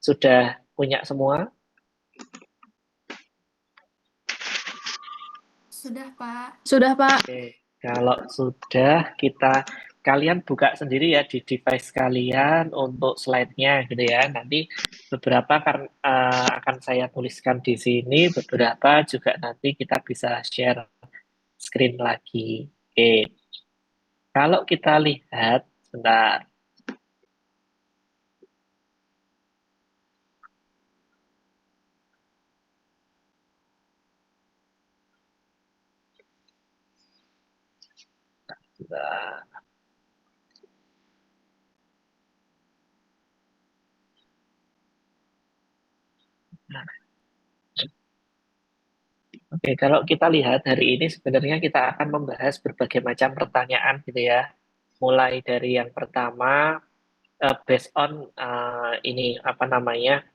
Sudah punya semua? Sudah, Pak. Sudah, Pak. Oke, kalau sudah kalian buka sendiri ya di device kalian untuk slide-nya gitu ya. Nanti beberapa akan saya tuliskan di sini, beberapa juga nanti kita bisa share screen lagi. Oke, kalau kita lihat, sebentar. Sebentar. Nah, oke, kalau kita lihat hari ini sebenarnya kita akan membahas berbagai macam pertanyaan gitu ya. Mulai dari yang pertama, based on ini apa namanya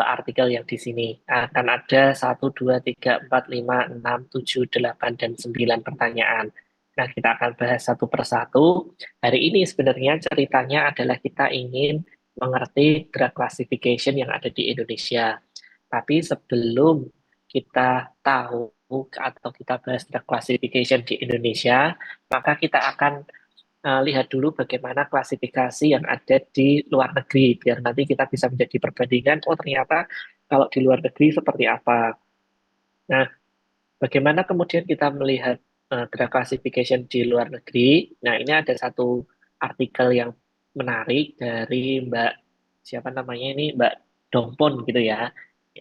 artikel yang di sini akan ada 1, 2, 3, 4, 5, 6, 7, 8 dan 9 pertanyaan. Nah, kita akan bahas satu persatu. Hari ini sebenarnya ceritanya adalah kita ingin mengerti drug classification yang ada di Indonesia. Tapi sebelum kita tahu atau kita bahas drug classification di Indonesia, maka kita akan lihat dulu bagaimana klasifikasi yang ada di luar negeri, biar nanti kita bisa menjadi perbandingan, oh ternyata kalau di luar negeri seperti apa. Nah, bagaimana kemudian kita melihat drug classification di luar negeri? Nah, ini ada satu artikel yang menarik dari Mbak, siapa namanya ini, Mbak Dongpon gitu ya.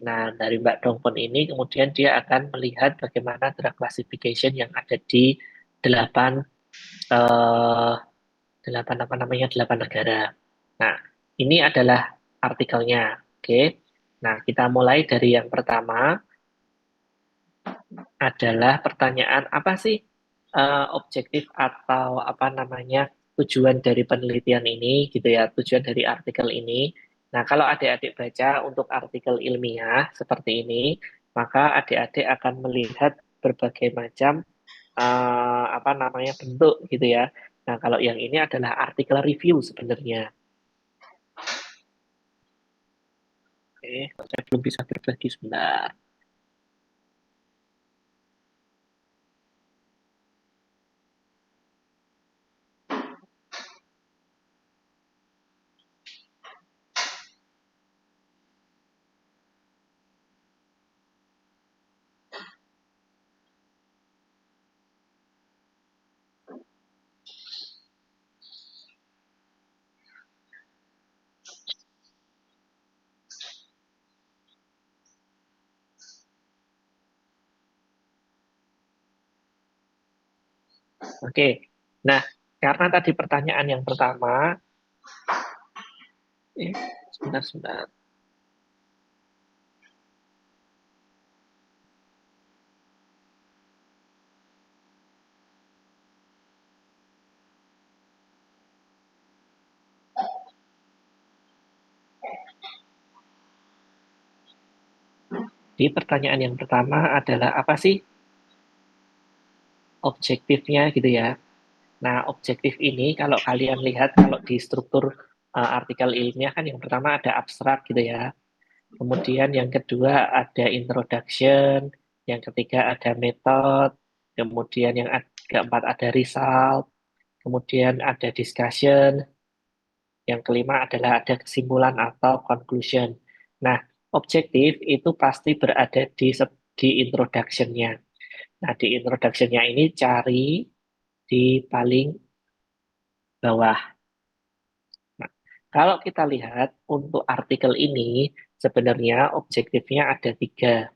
Nah, dari Mbak Dongpon ini kemudian dia akan melihat bagaimana drug classification yang ada di delapan eh, apa namanya, 8 negara. Nah, ini adalah artikelnya. Oke. Nah, kita mulai dari yang pertama adalah pertanyaan apa sih objektif atau apa namanya tujuan dari penelitian ini gitu ya, tujuan dari artikel ini. Nah, kalau adik-adik baca untuk artikel ilmiah seperti ini, maka adik-adik akan melihat berbagai macam apa namanya bentuk gitu ya. Nah, kalau yang ini adalah artikel review sebenarnya. Oke, saya belum bisa berbagi sebentar. Oke, nah karena tadi pertanyaan yang pertama, sebentar. Di pertanyaan yang pertama adalah apa sih objektifnya gitu ya. Nah, objektif ini kalau kalian lihat kalau di struktur artikel ilmiah kan yang pertama ada abstrak gitu ya. Kemudian yang kedua ada introduction, yang ketiga ada method, kemudian yang keempat ada result, kemudian ada discussion, yang kelima adalah ada kesimpulan atau conclusion. Nah, objektif itu pasti berada di introduction-nya. Nah, di introduction-nya ini cari di paling bawah. Nah, kalau kita lihat untuk artikel ini, sebenarnya objektifnya ada 3.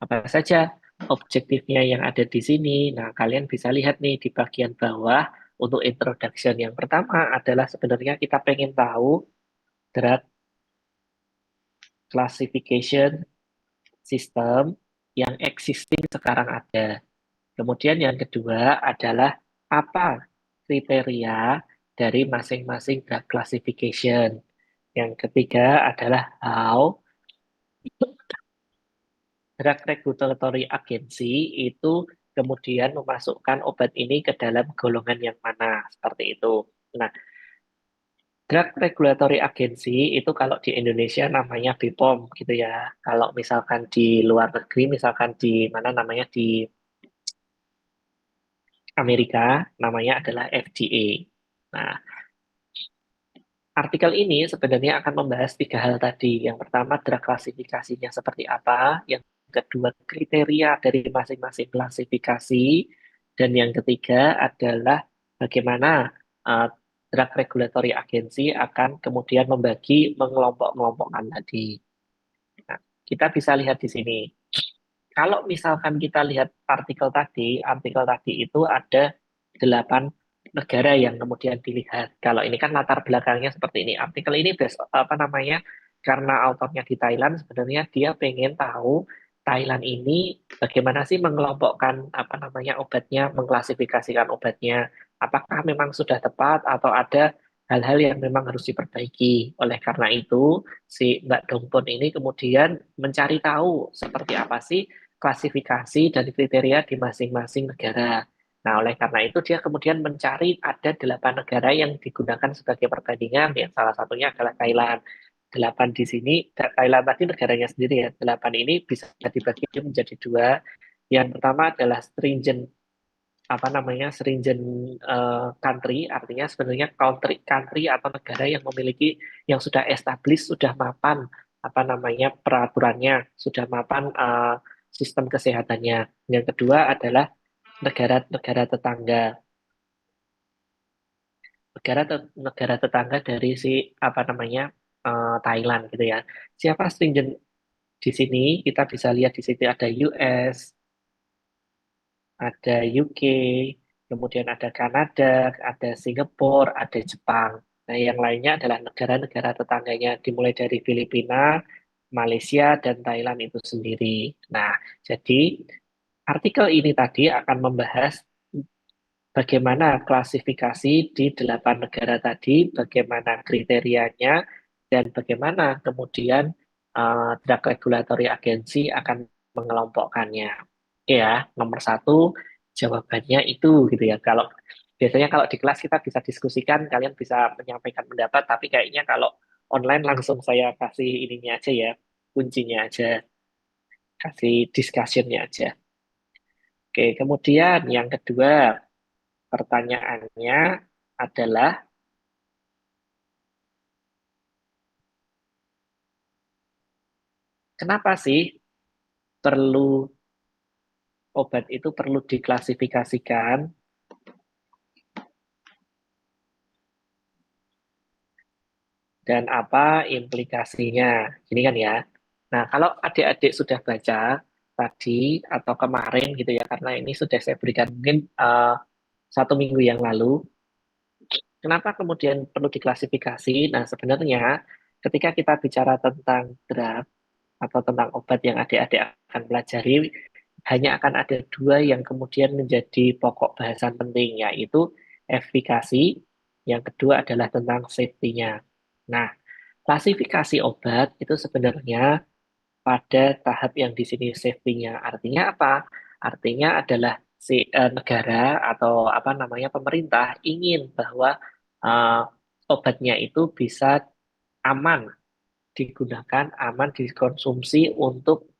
Apa saja objektifnya yang ada di sini? Nah, kalian bisa lihat nih di bagian bawah untuk introduction. Yang pertama adalah sebenarnya kita pengen tahu drug classification system yang existing sekarang ada. Kemudian yang kedua adalah apa kriteria dari masing-masing drug classification. Yang ketiga adalah how drug regulatory agency itu kemudian memasukkan obat ini ke dalam golongan yang mana, seperti itu. Nah, Drug Regulatory Agency itu kalau di Indonesia namanya BPOM gitu ya. Kalau misalkan di luar negeri, misalkan di mana namanya di Amerika, namanya adalah FDA. Nah, artikel ini sebenarnya akan membahas tiga hal tadi. Yang pertama, drug klasifikasinya seperti apa. Yang kedua, kriteria dari masing-masing klasifikasi. Dan yang ketiga adalah bagaimana uh, drug regulatory agency akan kemudian membagi mengelompok-kelompokkan tadi. Nah, kita bisa lihat di sini. Kalau misalkan kita lihat artikel tadi itu ada 8 negara yang kemudian dilihat. Kalau ini kan latar belakangnya seperti ini. Artikel ini apa namanya? Karena autornya di Thailand, sebenarnya dia pengen tahu Thailand ini bagaimana sih mengelompokkan apa namanya obatnya, mengklasifikasikan obatnya. Apakah memang sudah tepat atau ada hal-hal yang memang harus diperbaiki. Oleh karena itu, si Mbak Dongpon ini kemudian mencari tahu seperti apa sih klasifikasi dan kriteria di masing-masing negara. Nah, oleh karena itu dia kemudian mencari ada 8 negara yang digunakan sebagai perbandingan, yang salah satunya adalah Thailand. 8 di sini, Thailand tadi negaranya sendiri ya, 8 ini bisa dibagi menjadi dua. Yang pertama adalah stringent, apa namanya, stringent country, artinya sebenarnya country atau negara yang memiliki, yang sudah established, sudah mapan, apa namanya, peraturannya, sudah mapan sistem kesehatannya. Yang kedua adalah negara-negara tetangga, negara tetangga dari si apa namanya Thailand gitu ya. Siapa stringent di sini? Kita bisa lihat di sini ada US, ada UK, kemudian ada Kanada, ada Singapura, ada Jepang. Nah, yang lainnya adalah negara-negara tetangganya, dimulai dari Filipina, Malaysia, dan Thailand itu sendiri. Nah, jadi artikel ini tadi akan membahas bagaimana klasifikasi di 8 negara tadi, bagaimana kriterianya, dan bagaimana kemudian Drug Regulatory Agency akan mengelompokkannya. Oke ya, nomor satu jawabannya itu gitu ya. Kalau biasanya kalau di kelas kita bisa diskusikan, kalian bisa menyampaikan pendapat, tapi kayaknya kalau online langsung saya kasih ininya aja ya, kuncinya aja, kasih discussionnya aja. Oke, kemudian yang kedua, pertanyaannya adalah kenapa sih perlu obat itu perlu diklasifikasikan dan apa implikasinya? Ini kan ya. Nah, kalau adik-adik sudah baca tadi atau kemarin gitu ya, karena ini sudah saya berikan mungkin 1 minggu yang lalu, kenapa kemudian perlu diklasifikasi? Nah, sebenarnya ketika kita bicara tentang drug atau tentang obat yang adik-adik akan pelajari, hanya akan ada dua yang kemudian menjadi pokok bahasan penting, yaitu efikasi, yang kedua adalah tentang safety-nya. Nah, klasifikasi obat itu sebenarnya pada tahap yang di sini safety-nya. Artinya apa? Artinya adalah si negara atau apa namanya pemerintah ingin bahwa eh, obatnya itu bisa aman digunakan, aman dikonsumsi untuk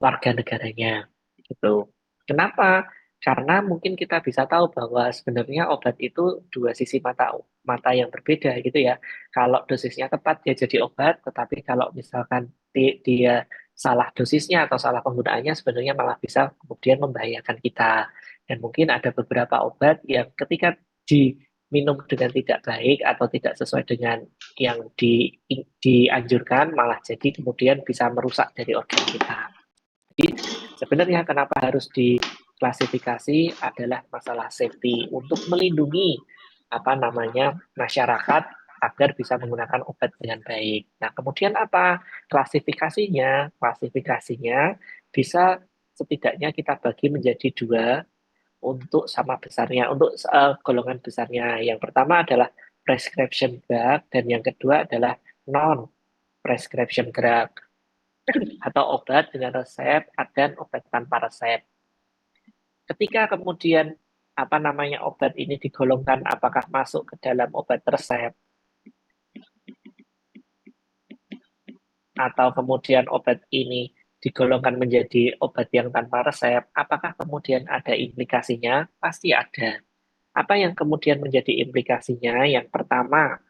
warga negaranya. Gitu. Kenapa? Karena mungkin kita bisa tahu bahwa sebenarnya obat itu dua sisi mata mata yang berbeda gitu ya. Kalau dosisnya tepat dia jadi obat, tetapi kalau misalkan dia salah dosisnya atau salah penggunaannya sebenarnya malah bisa kemudian membahayakan kita. Dan mungkin ada beberapa obat yang ketika diminum dengan tidak baik atau tidak sesuai dengan yang dianjurkan malah jadi kemudian bisa merusak dari organ kita. Jadi sebenarnya kenapa harus diklasifikasi adalah masalah safety untuk melindungi apa namanya masyarakat agar bisa menggunakan obat dengan baik. Nah, kemudian apa klasifikasinya? Klasifikasinya bisa setidaknya kita bagi menjadi dua untuk sama besarnya, untuk golongan besarnya. Yang pertama adalah prescription drug dan yang kedua adalah non prescription drug atau obat dengan resep dan obat tanpa resep. Ketika kemudian apa namanya obat ini digolongkan apakah masuk ke dalam obat resep atau kemudian obat ini digolongkan menjadi obat yang tanpa resep, apakah kemudian ada implikasinya? Pasti ada. Apa yang kemudian menjadi implikasinya? Yang pertama,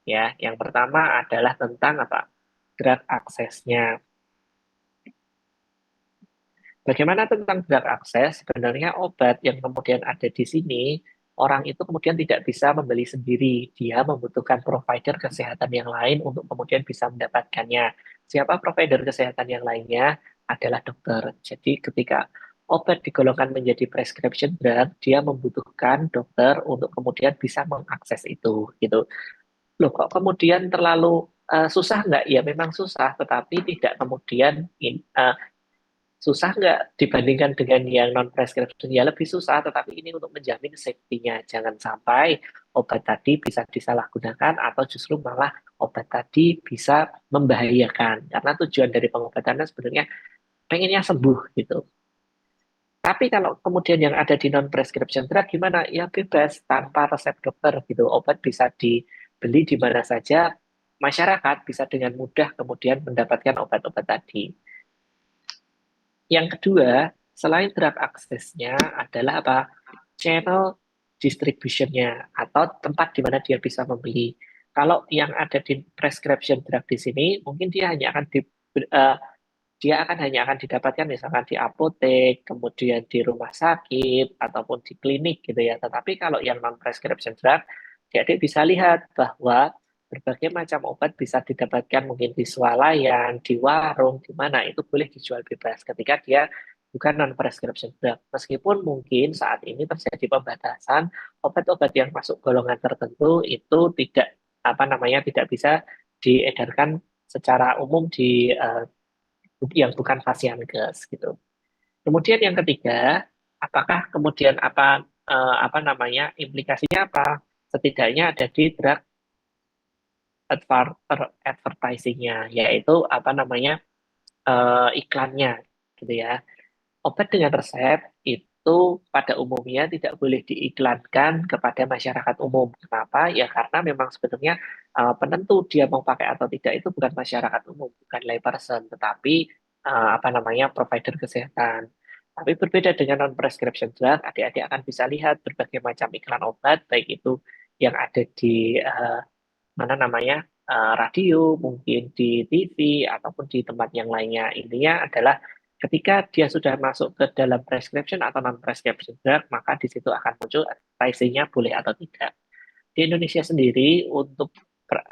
ya, yang pertama adalah tentang apa? Drug aksesnya. Bagaimana tentang drug akses? Sebenarnya obat yang kemudian ada di sini, orang itu kemudian tidak bisa membeli sendiri. Dia membutuhkan provider kesehatan yang lain untuk kemudian bisa mendapatkannya. Siapa provider kesehatan yang lainnya? Adalah dokter. Jadi ketika obat digolongkan menjadi prescription drug, dia membutuhkan dokter untuk kemudian bisa mengakses itu. Gitu. Loh, kok kemudian terlalu susah nggak? Ya memang susah, tetapi tidak kemudian susah nggak dibandingkan dengan yang non prescription? Ya lebih susah, tetapi ini untuk menjamin safety-nya. Jangan sampai obat tadi bisa disalahgunakan atau justru malah obat tadi bisa membahayakan. Karena tujuan dari pengobatannya sebenarnya pengennya sembuh gitu. Tapi kalau kemudian yang ada di non prescription drug gimana? Ya bebas tanpa resep dokter gitu. Obat bisa dibeli di mana saja. Masyarakat bisa dengan mudah kemudian mendapatkan obat-obat tadi. Yang kedua, selain drug access-nya adalah apa? Channel distribution-nya atau tempat di mana dia bisa membeli. Kalau yang ada di prescription drug di sini, mungkin dia akan hanya akan didapatkan misalkan di apotek, kemudian di rumah sakit ataupun di klinik gitu ya. Tetapi kalau yang non prescription drug, adik bisa lihat bahwa berbagai macam obat bisa didapatkan mungkin di swalayan, di warung, di mana itu boleh dijual bebas ketika dia bukan non prescription drug. Meskipun mungkin saat ini terjadi pembatasan obat-obat yang masuk golongan tertentu itu tidak bisa diedarkan secara umum di yang bukan Fasiankes gitu. Kemudian yang ketiga, apakah kemudian apa namanya implikasinya apa? Setidaknya ada di drug advertisingnya, yaitu apa namanya iklannya, gitu ya. Obat dengan resep itu pada umumnya tidak boleh diiklankan kepada masyarakat umum. Kenapa? Ya karena memang sebetulnya penentu dia mau pakai atau tidak itu bukan masyarakat umum, bukan layperson, tetapi apa namanya provider kesehatan. Tapi berbeda dengan non-prescription drug, adik-adik akan bisa lihat berbagai macam iklan obat, baik itu yang ada di mana namanya radio, mungkin di TV ataupun di tempat yang lainnya. Intinya adalah ketika dia sudah masuk ke dalam prescription atau non-prescription drug, maka di situ akan muncul advertising-nya boleh atau tidak. Di Indonesia sendiri untuk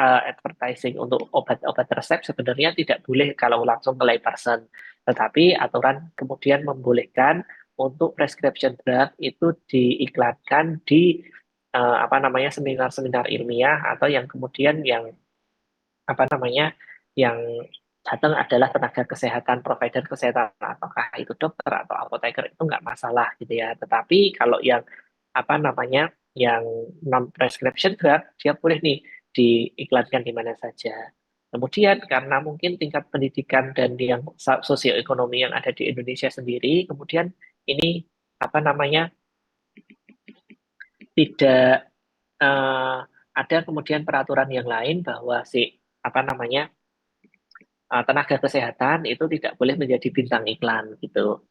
advertising untuk obat-obat resep sebenarnya tidak boleh kalau langsung ke layperson, tetapi aturan kemudian membolehkan untuk prescription drug itu diiklankan di apa namanya seminar-seminar ilmiah atau yang kemudian yang apa namanya yang datang adalah tenaga kesehatan, provider kesehatan, apakah itu dokter atau apoteker itu nggak masalah gitu ya. Tetapi kalau yang apa namanya yang non prescription drug dia boleh nih diiklankan di mana saja. Kemudian karena mungkin tingkat pendidikan dan yang sosioekonomi yang ada di Indonesia sendiri, kemudian ini apa namanya tidak eh, ada kemudian peraturan yang lain bahwa si apa namanya tenaga kesehatan itu tidak boleh menjadi bintang iklan gitu.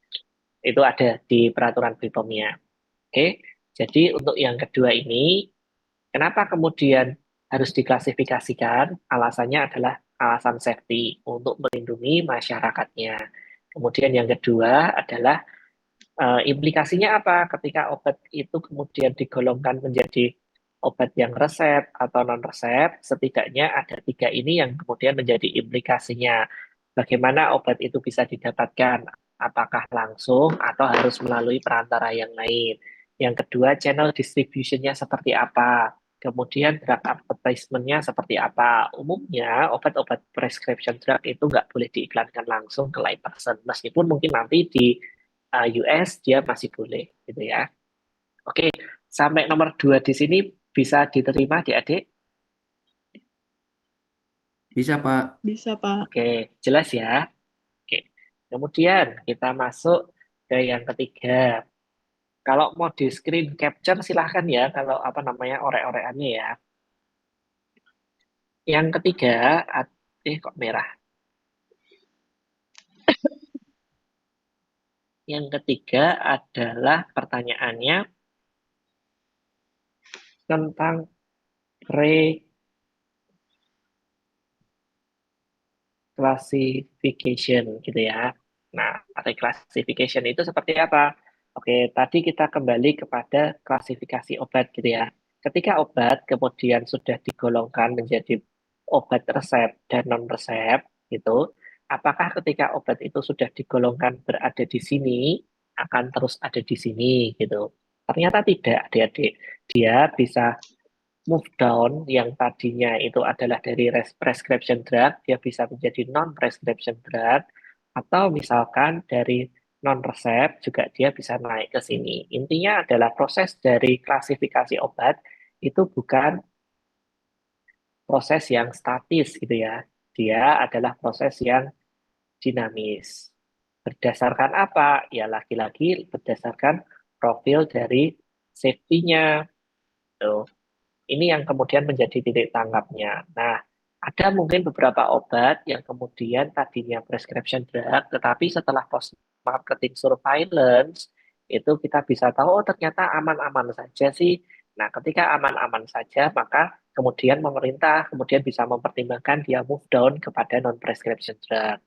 Itu ada di peraturan BPOM-nya. Oke, jadi untuk yang kedua ini, kenapa kemudian harus diklasifikasikan? Alasannya adalah alasan safety untuk melindungi masyarakatnya. Kemudian yang kedua adalah implikasinya apa ketika obat itu kemudian digolongkan menjadi obat yang resep atau non-resep, setidaknya ada tiga ini yang kemudian menjadi implikasinya. Bagaimana obat itu bisa didapatkan? Apakah langsung atau harus melalui perantara yang lain? Yang kedua, channel distribution-nya seperti apa? Kemudian drug advertisement-nya seperti apa? Umumnya obat-obat prescription drug itu nggak boleh diiklankan langsung ke layperson, meskipun mungkin nanti di US dia masih boleh gitu ya. Oke, sampai nomor 2 di sini bisa diterima di adik. Bisa, Pak. Bisa, Pak. Oke, jelas ya. Oke. Kemudian kita masuk ke yang ketiga. Kalau mau di screen capture silahkan ya kalau apa namanya orek-orekannya ya. Yang ketiga, kok merah? Yang ketiga adalah pertanyaannya tentang reclassification gitu ya. Nah, reclassification itu seperti apa? Oke, tadi kita kembali kepada klasifikasi obat gitu ya. Ketika obat kemudian sudah digolongkan menjadi obat resep dan non-resep gitu, apakah ketika obat itu sudah digolongkan berada di sini akan terus ada di sini gitu? Ternyata tidak, adik-adik. Dia bisa move down yang tadinya itu adalah dari prescription drug, dia bisa menjadi non-prescription drug, atau misalkan dari non-resep juga dia bisa naik ke sini. Intinya adalah proses dari klasifikasi obat itu bukan proses yang statis gitu ya. Dia adalah proses yang dinamis. Berdasarkan apa? Ya lagi-lagi berdasarkan profil dari safety-nya. Tuh. Ini yang kemudian menjadi titik tangkapnya. Nah, ada mungkin beberapa obat yang kemudian tadinya prescription drug, tetapi setelah post marketing surveillance, itu kita bisa tahu, oh ternyata aman-aman saja sih. Nah, ketika aman-aman saja, maka kemudian pemerintah kemudian bisa mempertimbangkan dia move down kepada non-prescription drug.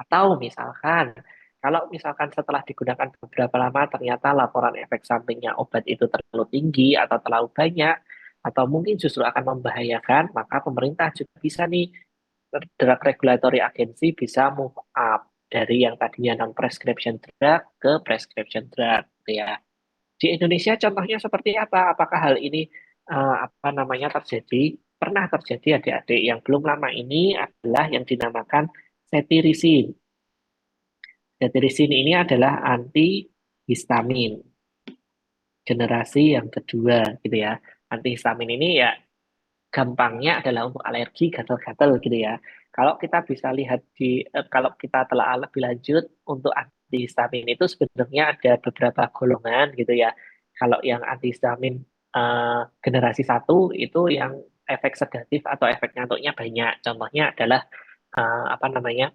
Atau misalkan, kalau misalkan setelah digunakan beberapa lama, ternyata laporan efek sampingnya obat itu terlalu tinggi atau terlalu banyak, atau mungkin justru akan membahayakan, maka pemerintah juga bisa nih, Drug Regulatory Agency bisa move up dari yang tadinya non-prescription drug ke prescription drug, gitu ya. Di Indonesia contohnya seperti apa? Apakah hal ini apa namanya terjadi? Pernah terjadi adik-adik yang belum lama ini adalah yang dinamakan cetirizine. Cetirizine ini adalah antihistamin generasi yang kedua gitu ya. Antihistamin ini ya gampangnya adalah untuk alergi gatal-gatal gitu ya. Kalau kita bisa lihat kalau kita telah lebih lanjut untuk antihistamin itu sebenarnya ada beberapa golongan gitu ya. Kalau yang antihistamin generasi satu itu yang efek sedatif atau efek ngantuknya banyak. Contohnya adalah apa namanya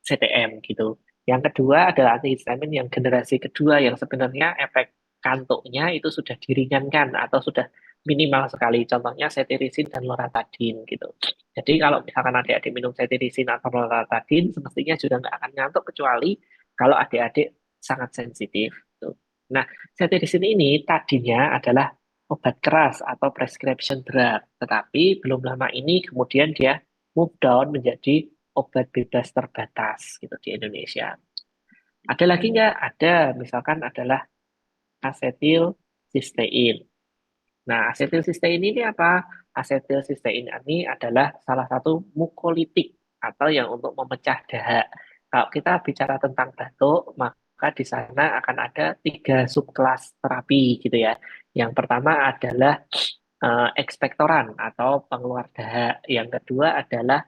CTM gitu. Yang kedua adalah antihistamin yang generasi kedua yang sebenarnya efek kantuknya itu sudah diringankan atau sudah minimal sekali. Contohnya cetirizine dan loratadine gitu. Jadi kalau misalkan adik-adik minum cetirizine atau loratadine, semestinya sudah nggak akan ngantuk kecuali kalau adik-adik sangat sensitif. Gitu. Nah, cetirizine ini tadinya adalah obat keras atau prescription drug, tetapi belum lama ini kemudian dia move down menjadi obat bebas terbatas gitu di Indonesia. Ada lagi nggak? Ada, misalkan adalah asetil sistein. Nah, asetilsistein ini apa? Asetilsistein ini adalah salah satu mukolitik atau yang untuk memecah dahak. Kalau kita bicara tentang batuk, maka di sana akan ada tiga subkelas terapi gitu ya. Yang pertama adalah ekspektoran atau pengeluar dahak. Yang kedua adalah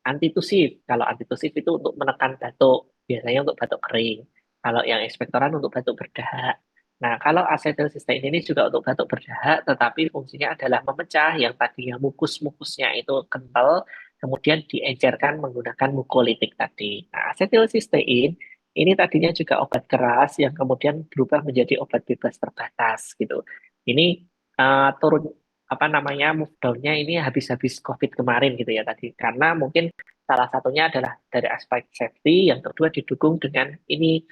antitusif. Kalau antitusif itu untuk menekan batuk, biasanya untuk batuk kering. Kalau yang ekspektoran untuk batuk berdahak. Nah, kalau asetilsistein ini juga untuk batuk berdahak, tetapi fungsinya adalah memecah yang tadinya mukus-mukusnya itu kental, kemudian diencerkan menggunakan mukolitik tadi. Nah, asetilsistein ini tadinya juga obat keras yang kemudian berubah menjadi obat bebas terbatas gitu. Ini turun apa namanya move down-nya ini habis-habis COVID kemarin gitu ya tadi. Karena mungkin salah satunya adalah dari aspek safety, yang kedua didukung dengan ini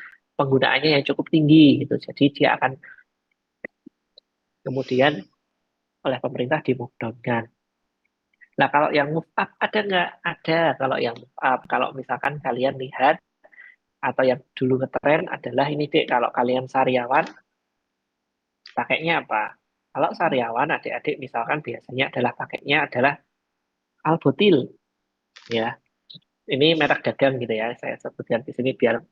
penggunaannya yang cukup tinggi gitu. Jadi dia akan kemudian oleh pemerintah di move down-kan. Nah kalau yang move up ada nggak? Ada. Kalau yang move up, kalau misalkan kalian lihat atau yang dulu ngetren adalah ini dek, kalau kalian sariawan pakainya apa? Kalau sariawan adik-adik misalkan biasanya adalah pakainya adalah Albutil ya. Ini merek dagang gitu ya, saya sebutkan di sini biar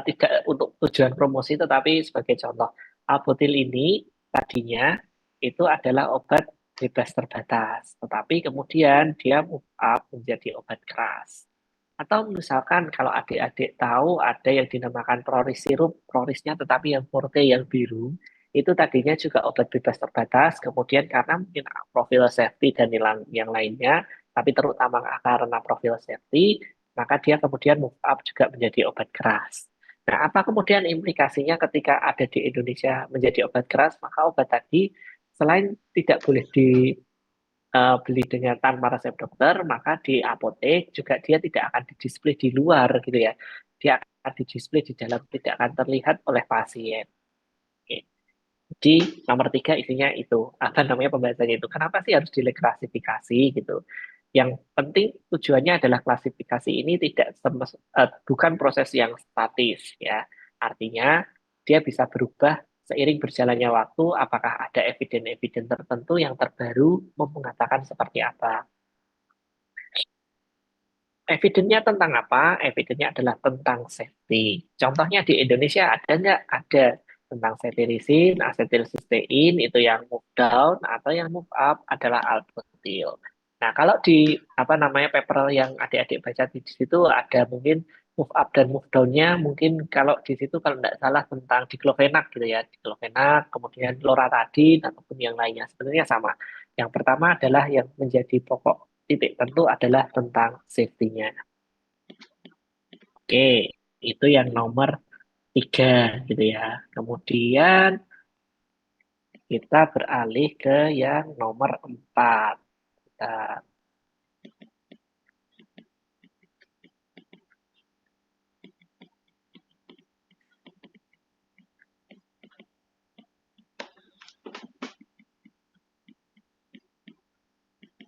tidak untuk tujuan promosi, tetapi sebagai contoh. Albutil ini tadinya itu adalah obat bebas terbatas, tetapi kemudian dia move up menjadi obat keras. Atau misalkan kalau adik-adik tahu ada yang dinamakan Proris sirup, Prorisnya tetapi yang forte yang biru, itu tadinya juga obat bebas terbatas, kemudian karena mungkin profil safety dan yang lainnya, tapi terutama karena profil safety, maka dia kemudian move up juga menjadi obat keras. Nah, apa kemudian implikasinya ketika ada di Indonesia menjadi obat keras? Maka obat tadi selain tidak boleh dibeli dengan tanpa resep dokter, maka di apotek juga dia tidak akan didisplay di luar gitu ya. Dia akan didisplay di dalam, tidak akan terlihat oleh pasien. Oke. Jadi nomor tiga isinya itu apa namanya pembahasannya itu. Kenapa sih harus diklasifikasi gitu? Yang penting tujuannya adalah klasifikasi ini bukan proses yang statis ya. Artinya dia bisa berubah seiring berjalannya waktu. Apakah ada evidence-evidence tertentu yang terbaru mengatakan seperti apa? Evidence-nya tentang apa? Evidence-nya adalah tentang safety. Contohnya di Indonesia ada nggak? Ada tentang cetirizine, asetilcysteine, itu yang move down, atau yang move up adalah albutil. Nah, kalau di apa namanya paper yang adik-adik baca di situ ada mungkin move up dan move down-nya mungkin kalau di situ kalau tidak salah tentang diclofenac gitu ya, diclofenac, kemudian loratadine ataupun yang lainnya sebenarnya sama. Yang pertama adalah yang menjadi pokok titik tentu adalah tentang safety-nya. Oke, itu yang nomor tiga gitu ya. Kemudian kita beralih ke yang nomor empat. Kita,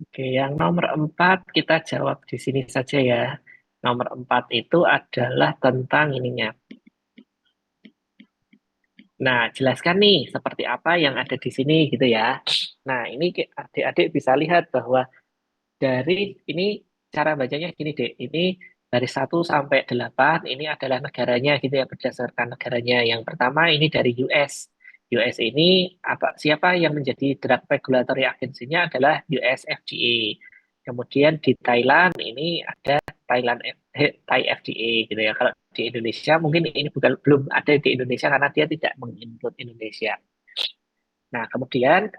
oke, yang nomor empat kita jawab di sini saja ya. Nomor empat itu adalah tentang ininya. Nah, jelaskan nih seperti apa yang ada di sini gitu ya. Nah, ini adik-adik bisa lihat bahwa dari ini cara bacanya gini deh. Ini dari 1 sampai 8 ini adalah negaranya gitu ya berdasarkan negaranya. Yang pertama ini dari US. US ini siapa yang menjadi drug regulatory agency-nya adalah US FDA. Kemudian di Thailand ini ada Thai FDA gitu ya. Kalau di Indonesia mungkin ini belum ada di Indonesia karena dia tidak menginclude Indonesia. Nah, kemudian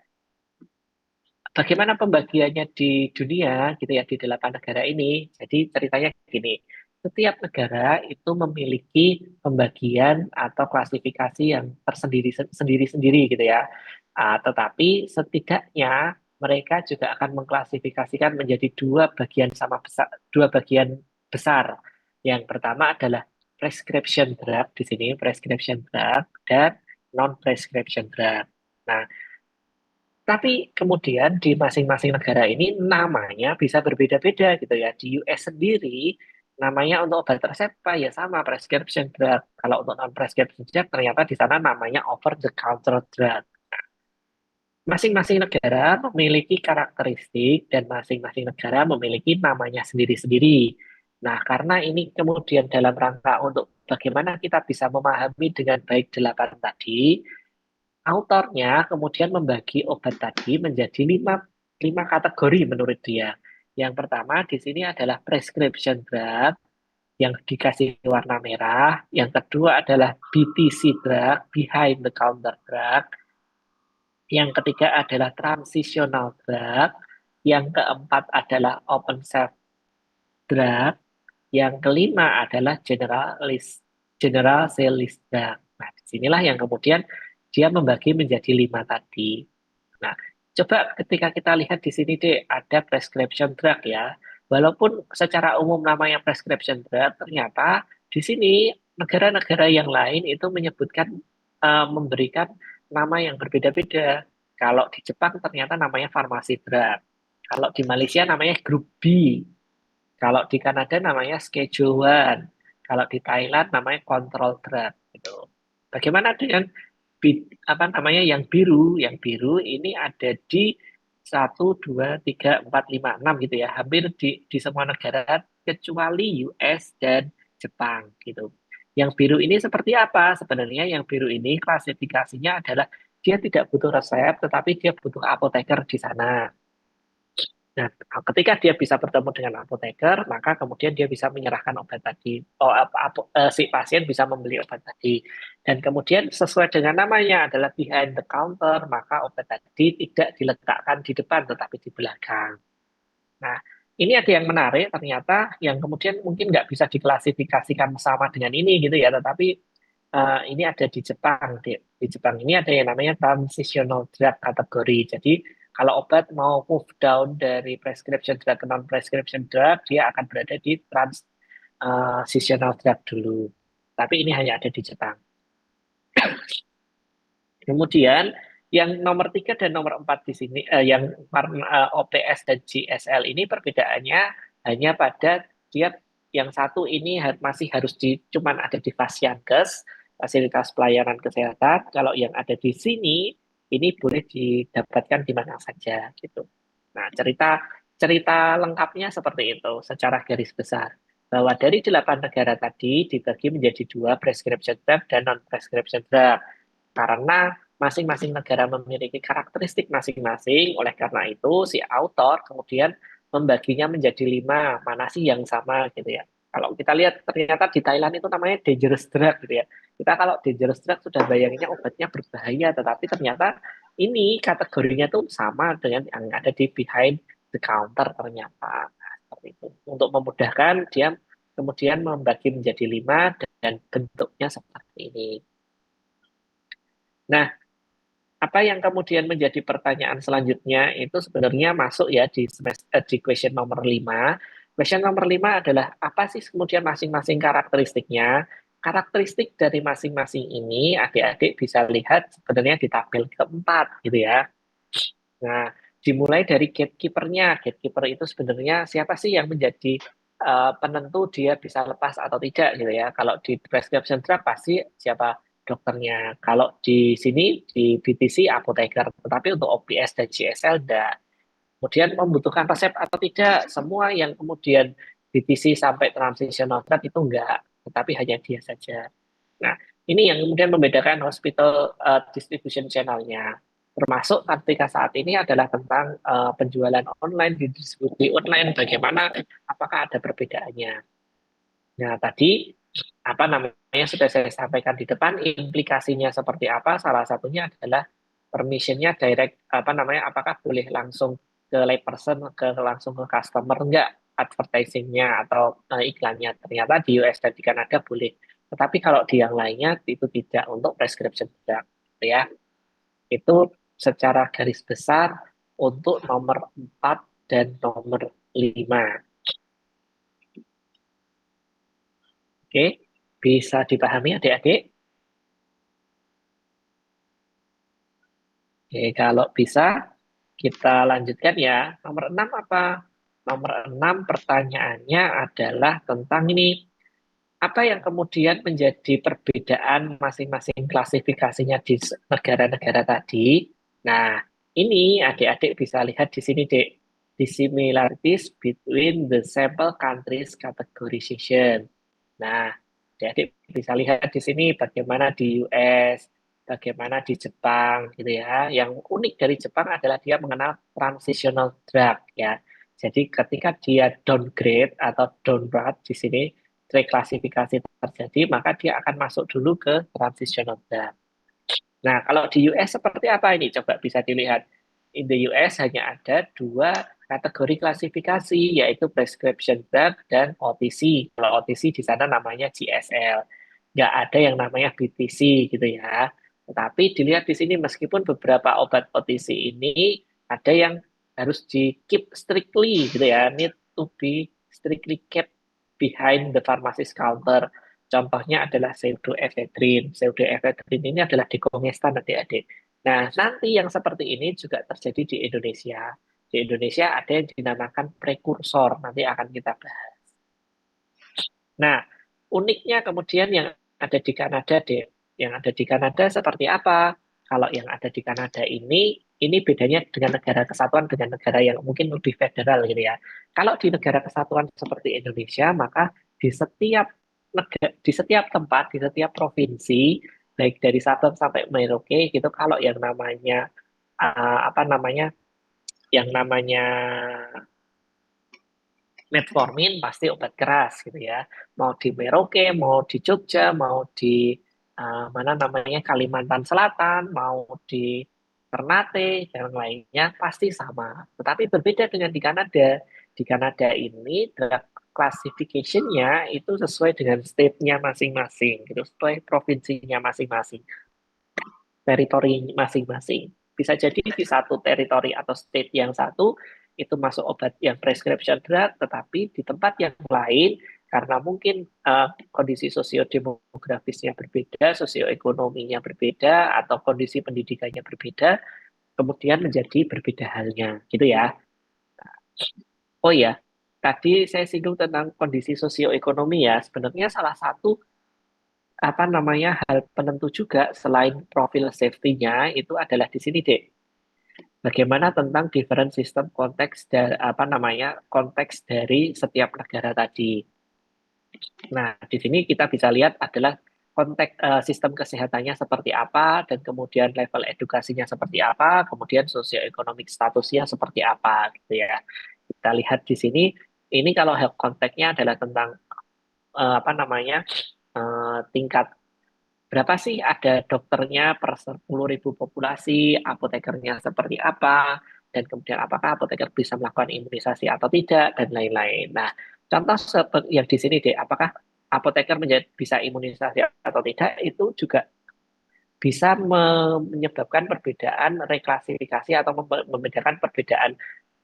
bagaimana pembagiannya di dunia gitu ya di 8 negara ini? Jadi ceritanya gini, setiap negara itu memiliki pembagian atau klasifikasi yang tersendiri sendiri-sendiri gitu ya. Tetapi setidaknya mereka juga akan mengklasifikasikan menjadi dua bagian besar. Yang pertama adalah prescription drug di sini, prescription drug dan non-prescription drug. Nah, tapi kemudian di masing-masing negara ini namanya bisa berbeda-beda gitu ya. Di US sendiri namanya untuk obat resep apa ya sama prescription drug. Kalau untuk non-prescription drug ternyata di sana namanya over the counter drug. Masing-masing negara memiliki karakteristik dan masing-masing negara memiliki namanya sendiri-sendiri. Nah, karena ini kemudian dalam rangka untuk bagaimana kita bisa memahami dengan baik 8 tadi, autornya kemudian membagi obat tadi menjadi lima kategori menurut dia. Yang pertama di sini adalah prescription drug yang dikasih warna merah. Yang kedua adalah BTC drug, behind the counter drug. Yang ketiga adalah transitional drug. Yang keempat adalah open shelf drug. Yang kelima adalah general sale list drug. Nah, disinilah yang kemudian dia membagi menjadi 5 tadi. Nah, coba ketika kita lihat di sini deh, ada prescription drug ya. Walaupun secara umum namanya prescription drug, ternyata di sini negara-negara yang lain itu menyebutkan, memberikan nama yang berbeda-beda. Kalau di Jepang ternyata namanya pharmacy drug. Kalau di Malaysia namanya Group B. Kalau di Kanada namanya Schedule One. Kalau di Thailand namanya Control Drug. Gitu. Bagaimana dengan apa namanya yang biru? Yang biru ini ada di 1, 2, 3, 4, 5, 6 gitu ya. Hampir di semua negara kecuali US dan Jepang gitu. Yang biru ini seperti apa? Sebenarnya yang biru ini klasifikasinya adalah dia tidak butuh resep, tetapi dia butuh apoteker di sana. Nah, ketika dia bisa bertemu dengan apoteker, maka kemudian dia bisa menyerahkan obat tadi. Si pasien bisa membeli obat tadi. Dan kemudian sesuai dengan namanya adalah behind the counter, maka obat tadi tidak diletakkan di depan, tetapi di belakang. Nah, ini ada yang menarik ternyata yang kemudian mungkin nggak bisa diklasifikasikan sama dengan ini gitu ya, tetapi ini ada di Jepang. Di Jepang ini ada yang namanya transitional drug kategori. Jadi kalau obat mau move down dari prescription drug ke non prescription drug, dia akan berada di transitional drug dulu. Tapi ini hanya ada di Jepang. Kemudian yang nomor 3 dan nomor 4 di sini, yang OPS dan GSL ini perbedaannya hanya pada dia yang satu ini masih harus cuman ada di Fasiankes, fasilitas pelayanan kesehatan. Kalau yang ada di sini ini boleh didapatkan di mana saja gitu. Nah, cerita cerita lengkapnya seperti itu secara garis besar. Bahwa dari 8 negara tadi dibagi menjadi dua, prescription drug dan non prescription drug. Karena masing-masing negara memiliki karakteristik masing-masing, oleh karena itu si author kemudian membaginya menjadi 5, mana sih yang sama gitu ya. Kalau kita lihat ternyata di Thailand itu namanya dangerous drug gitu ya. Kita kalau dangerous drug sudah bayanginnya obatnya berbahaya, tetapi ternyata ini kategorinya tuh sama dengan yang ada di behind the counter ternyata. Nah, seperti itu. Untuk memudahkan dia kemudian membagi menjadi 5 dan bentuknya seperti ini. Nah, apa yang kemudian menjadi pertanyaan selanjutnya itu sebenarnya masuk ya di question nomor 5. Question nomor 5 adalah apa sih kemudian masing-masing karakteristiknya? Karakteristik dari masing-masing ini adik-adik bisa lihat sebenarnya di tabel keempat gitu ya. Nah, dimulai dari gatekeeper-nya. Gatekeeper itu sebenarnya siapa sih yang menjadi penentu dia bisa lepas atau tidak gitu ya. Kalau di prescription drug pasti siapa dokternya. Kalau di sini di BTC apoteker, tetapi untuk OPS dan GSL enggak. Kemudian membutuhkan resep atau tidak, semua yang kemudian BTC sampai transitional drug itu enggak, tetapi hanya dia saja. Nah, ini yang kemudian membedakan hospital distribution channel-nya. Termasuk ketika saat ini adalah tentang penjualan online, distribusi online, bagaimana, apakah ada perbedaannya. Nah, tadi apa namanya sudah saya sampaikan di depan, implikasinya seperti apa, salah satunya adalah permissionnya direct, apa namanya, apakah boleh langsung ke layperson, langsung ke customer, enggak advertisingnya atau iklannya. Ternyata di US dan di Kanada boleh. Tetapi kalau di yang lainnya itu tidak untuk prescription drug, gitu ya. Itu secara garis besar untuk nomor 4 dan nomor 5. Oke, bisa dipahami adik-adik? Oke, kalau bisa kita lanjutkan ya. Nomor 6 apa? Nomor 6 pertanyaannya adalah tentang ini. Apa yang kemudian menjadi perbedaan masing-masing klasifikasinya di negara-negara tadi? Nah, ini adik-adik bisa lihat di sini, Dek. The similarities between the sample countries categorization. Nah, adik-adik bisa lihat di sini bagaimana di US, bagaimana di Jepang, gitu ya. Yang unik dari Jepang adalah dia mengenal transitional drug, ya. Jadi ketika dia downgrade atau downgrade di sini, reklasifikasi terjadi, maka dia akan masuk dulu ke transitional drug. Nah, kalau di US seperti apa ini? Coba bisa dilihat. In the US hanya ada dua kategori klasifikasi, yaitu prescription drug dan OTC. Kalau OTC di sana namanya GSL. Nggak ada yang namanya BTC gitu ya. Tetapi dilihat di sini meskipun beberapa obat OTC ini ada yang harus di keep strictly gitu ya, need to be strictly kept behind the pharmacist counter. Contohnya adalah pseudoephedrine. Pseudoephedrine ini adalah dekongestan adik-adik. Nah, nanti yang seperti ini juga terjadi di Indonesia. Di Indonesia ada yang dinamakan prekursor, nanti akan kita bahas. Nah, uniknya kemudian yang ada di Kanada, deh. Yang ada di Kanada seperti apa? Kalau yang ada di Kanada ini bedanya dengan negara kesatuan dengan negara yang mungkin lebih federal gitu ya. Kalau di negara kesatuan seperti Indonesia, maka di setiap tempat, di setiap provinsi, baik dari Sabang sampai Merauke gitu, kalau yang namanya apa namanya, yang namanya metformin pasti obat keras gitu ya. Mau di Merauke, mau di Jogja, mau di mana namanya Kalimantan Selatan, mau di Ternate dan lainnya pasti sama. Tetapi berbeda dengan di Kanada. di Kanada ini drug classification-nya itu sesuai dengan state-nya masing-masing, gitu, sesuai provinsinya masing-masing, teritori masing-masing. Bisa jadi di satu teritori atau state yang satu itu masuk obat yang prescription drug, tetapi di tempat yang lain karena mungkin kondisi sosiodemografisnya berbeda, sosioekonominya berbeda, atau kondisi pendidikannya berbeda, kemudian menjadi berbeda halnya, gitu ya. Oh ya, tadi saya singgung tentang kondisi sosioekonomi ya. Sebenarnya salah satu apa namanya hal penentu juga selain profil safety-nya itu adalah di sini, Dek. Bagaimana tentang different system konteks dari apa namanya konteks dari setiap negara tadi. Nah, di sini kita bisa lihat adalah konteks sistem kesehatannya seperti apa dan kemudian level edukasinya seperti apa, kemudian sosioekonomik statusnya seperti apa gitu ya. Kita lihat di sini ini kalau health konteksnya adalah tentang apa namanya tingkat berapa sih ada dokternya per 10.000 populasi, apotekernya seperti apa, dan kemudian apakah apoteker bisa melakukan imunisasi atau tidak, dan lain-lain. Nah, contoh seperti yang di sini deh, apakah apoteker bisa imunisasi atau tidak, itu juga bisa menyebabkan perbedaan reklasifikasi atau membedakan perbedaan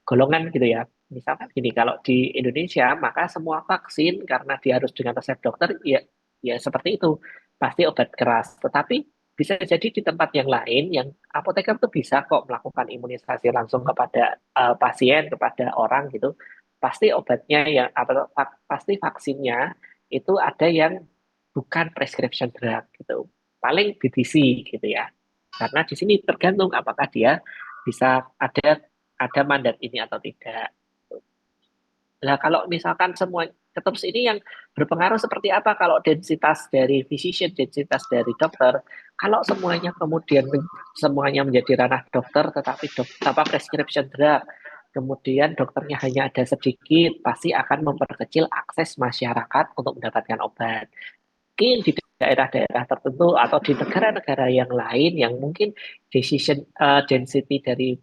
golongan gitu ya. Misalkan gini, kalau di Indonesia maka semua vaksin karena dia harus dengan resep dokter ya ya seperti itu pasti obat keras. Tetapi bisa jadi di tempat yang lain yang apoteker tuh bisa kok melakukan imunisasi langsung kepada pasien kepada orang gitu. Pasti obatnya yang atau pasti vaksinnya itu ada yang bukan prescription drug gitu. Paling BTC gitu ya. Karena di sini tergantung apakah dia bisa ada mandat ini atau tidak. Nah, kalau misalkan semua ketups ini yang berpengaruh seperti apa kalau densitas dari physician, densitas dari dokter, kalau semuanya kemudian semuanya menjadi ranah dokter, tetapi apa prescription drug, kemudian dokternya hanya ada sedikit, pasti akan memperkecil akses masyarakat untuk mendapatkan obat. Mungkin di daerah-daerah tertentu atau di negara-negara yang lain yang mungkin decision density dari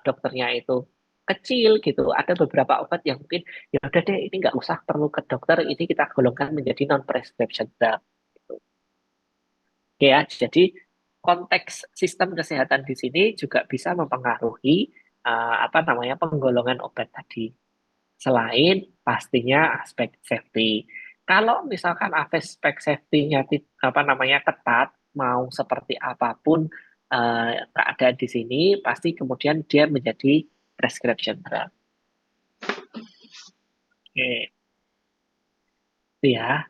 dokternya itu kecil gitu. Ada beberapa obat yang mungkin ya udah deh ini nggak usah perlu ke dokter, ini kita golongkan menjadi non prescription drug. Gitu. Oke ya, jadi konteks sistem kesehatan di sini juga bisa mempengaruhi apa namanya penggolongan obat tadi. Selain pastinya aspek safety. Kalau misalkan aspek safety-nya apa namanya ketat, mau seperti apapun keadaan di sini, pasti kemudian dia menjadi prescription drug. Oke, itu ya.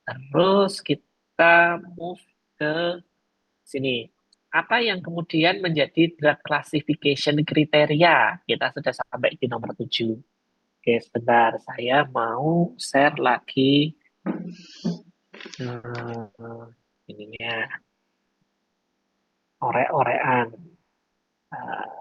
Terus kita move ke sini. Apa yang kemudian menjadi drug classification kriteria? Kita sudah sampai di nomor 7. Oke, sebentar. Saya mau share lagi ininya, orek-orekan. Eh,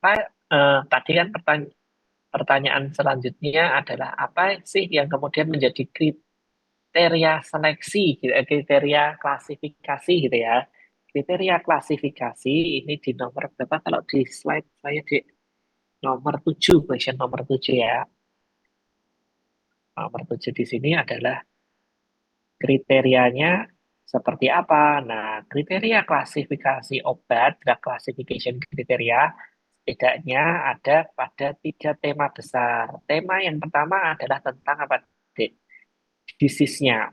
apa tadi kan pertanyaan selanjutnya adalah apa sih yang kemudian menjadi kriteria seleksi, gitu, kriteria klasifikasi gitu ya. Kriteria klasifikasi ini di nomor berapa kalau di slide saya di nomor 7, question nomor 7 ya. Nomor 7 di sini adalah kriterianya seperti apa. Nah, kriteria klasifikasi obat, drug classification kriteria, setidaknya ada pada 3 tema besar. Tema yang pertama adalah tentang apa, Dek? Disease-nya.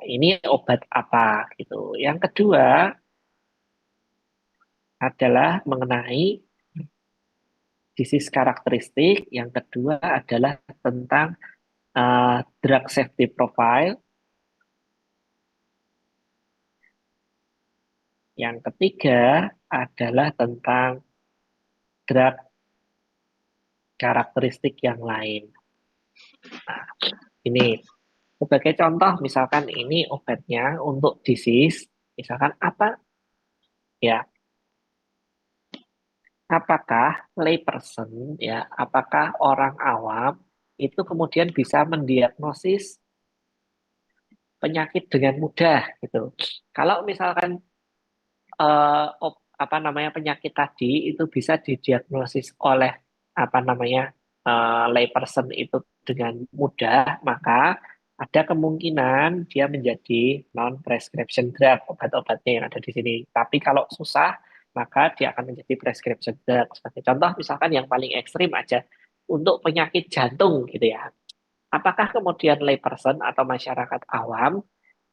Ini obat apa gitu. Yang kedua adalah mengenai disease karakteristik. Yang kedua adalah tentang drug safety profile. Yang ketiga adalah tentang drug karakteristik yang lain. Nah, ini sebagai contoh, misalkan ini obatnya untuk disease, misalkan apa ya? apakah layperson ya, apakah orang awam itu kemudian bisa mendiagnosis penyakit dengan mudah gitu. Kalau misalkan apa namanya penyakit tadi itu bisa didiagnosis oleh apa namanya layperson itu dengan mudah, maka ada kemungkinan dia menjadi non prescription drug obat-obatnya yang ada di sini. Tapi kalau susah, maka dia akan menjadi prescription drug. Sebagai contoh, misalkan yang paling ekstrim aja untuk penyakit jantung gitu ya. Apakah kemudian layperson atau masyarakat awam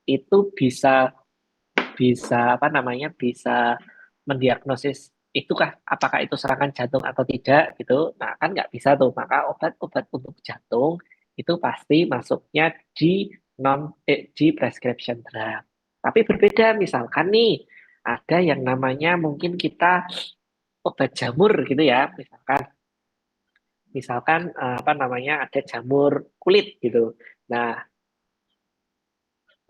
itu bisa bisa apa namanya bisa mendiagnosis itukah apakah itu serangan jantung atau tidak gitu. Nah, kan nggak bisa tuh. Maka obat-obat untuk jantung itu pasti masuknya di prescription drug. Tapi berbeda misalkan nih ada yang namanya mungkin kita obat jamur gitu ya. Misalkan apa namanya ada jamur kulit gitu. Nah,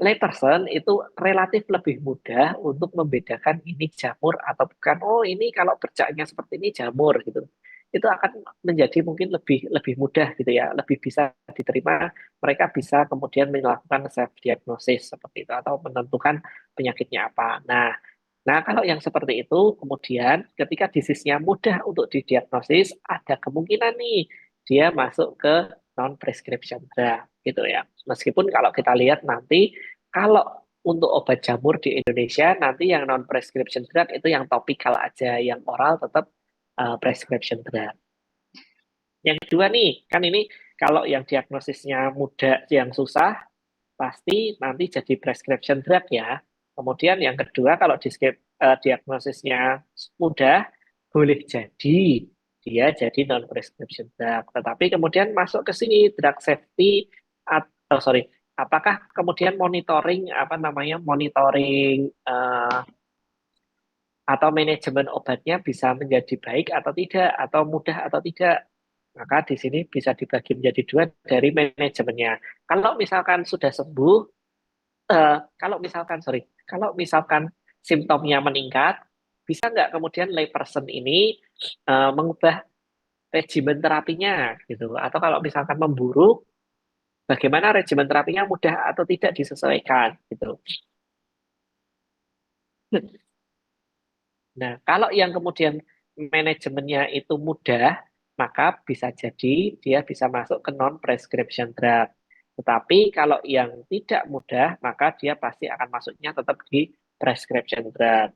layperson itu relatif lebih mudah untuk membedakan ini jamur atau bukan. Oh, ini kalau bercaknya seperti ini jamur gitu. Itu akan menjadi mungkin lebih lebih mudah gitu ya, lebih bisa diterima. Mereka bisa kemudian melakukan self diagnosis seperti itu atau menentukan penyakitnya apa. Nah, kalau yang seperti itu, kemudian ketika disease-nya mudah untuk didiagnosis, ada kemungkinan nih dia masuk ke non-prescription drug gitu ya. Meskipun kalau kita lihat nanti, kalau untuk obat jamur di Indonesia, nanti yang non-prescription drug itu yang topikal aja, yang oral tetap prescription drug. Yang kedua nih, kan ini kalau yang diagnosisnya mudah, yang susah, pasti nanti jadi prescription drug ya. Kemudian yang kedua kalau diagnosisnya mudah, boleh jadi dia jadi non prescription drug. Tetapi kemudian masuk ke sini drug safety atau sorry, apakah kemudian monitoring apa namanya monitoring atau manajemen obatnya bisa menjadi baik atau tidak atau mudah atau tidak. Maka di sini bisa dibagi menjadi dua dari manajemennya. Kalau misalkan sudah sembuh, kalau misalkan simptomnya meningkat, bisa nggak kemudian layperson ini mengubah regimen terapinya gitu? Atau kalau misalkan memburuk, bagaimana regimen terapinya mudah atau tidak disesuaikan gitu? Nah, kalau yang kemudian manajemennya itu mudah, maka bisa jadi dia bisa masuk ke non-prescription drug. Tetapi kalau yang tidak mudah, maka dia pasti akan masuknya tetap di prescription drug.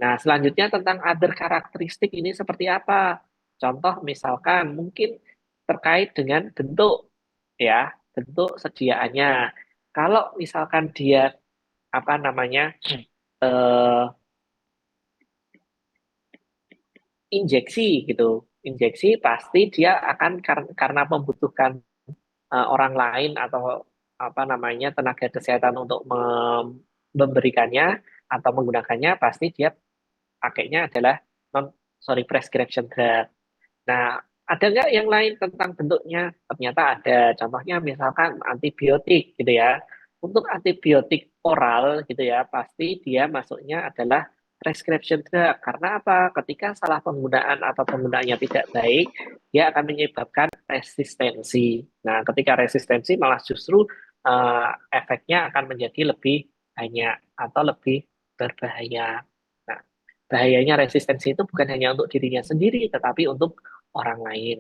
Nah, selanjutnya tentang other karakteristik ini seperti apa? Contoh misalkan mungkin terkait dengan bentuk ya, bentuk sediaannya. Kalau misalkan dia apa namanya eh, injeksi gitu, injeksi pasti dia akan karena membutuhkan orang lain atau apa namanya tenaga kesehatan untuk memberikannya atau menggunakannya, pasti dia pakainya adalah non sorry prescription drug. Nah, ada nggak yang lain tentang bentuknya? Ternyata ada. Contohnya misalkan antibiotik gitu ya. Untuk antibiotik oral gitu ya, pasti dia masuknya adalah prescription drug. Karena apa? Ketika salah penggunaan atau penggunaannya tidak baik, dia akan menyebabkan resistensi. Nah, ketika resistensi malah justru efeknya akan menjadi lebih banyak atau lebih berbahaya. Nah, bahayanya resistensi itu bukan hanya untuk dirinya sendiri, tetapi untuk orang lain.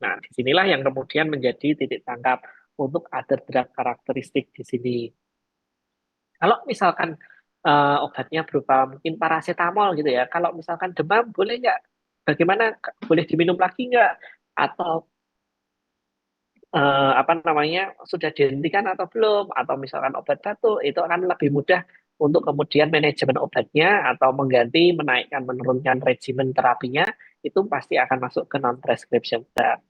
Nah, disinilah yang kemudian menjadi titik tangkap untuk other drug karakteristik di sini. Kalau misalkan obatnya berupa mungkin paracetamol gitu ya, kalau misalkan demam boleh nggak? Bagaimana? Boleh diminum lagi nggak? Atau apa namanya sudah dihentikan atau belum? Atau misalkan obat batuk itu akan lebih mudah untuk kemudian manajemen obatnya atau mengganti, menaikkan, menurunkan regimen terapinya itu pasti akan masuk ke non prescription drug.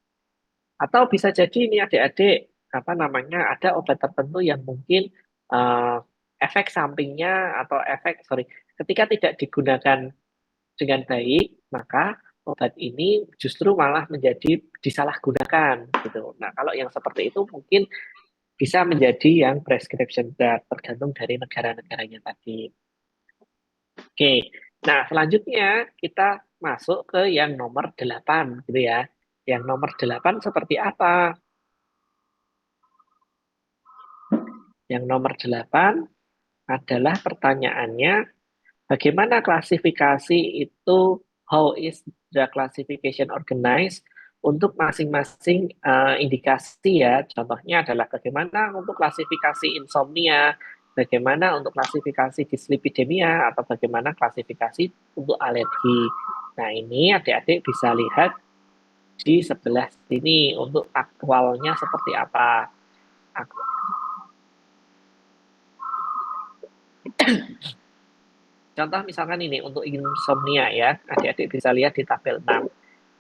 Atau bisa jadi ini adik-adik, apa namanya, ada obat tertentu yang mungkin eh, efek sampingnya atau sorry, ketika tidak digunakan dengan baik, maka obat ini justru malah menjadi disalahgunakan gitu. Nah, kalau yang seperti itu mungkin bisa menjadi yang prescription drug, tergantung dari negara-negaranya tadi. Oke, nah selanjutnya kita masuk ke yang nomor 8 gitu ya. Yang nomor 8 seperti apa? Yang nomor 8 adalah pertanyaannya, bagaimana klasifikasi itu, how is the classification organized untuk masing-masing indikasi ya. Contohnya adalah bagaimana untuk klasifikasi insomnia, bagaimana untuk klasifikasi dyslipidemia, atau bagaimana klasifikasi untuk alergi. Nah, ini adik-adik bisa lihat di sebelah sini untuk aktualnya seperti apa. Contoh misalkan ini untuk insomnia ya, adik-adik bisa lihat di tabel 6.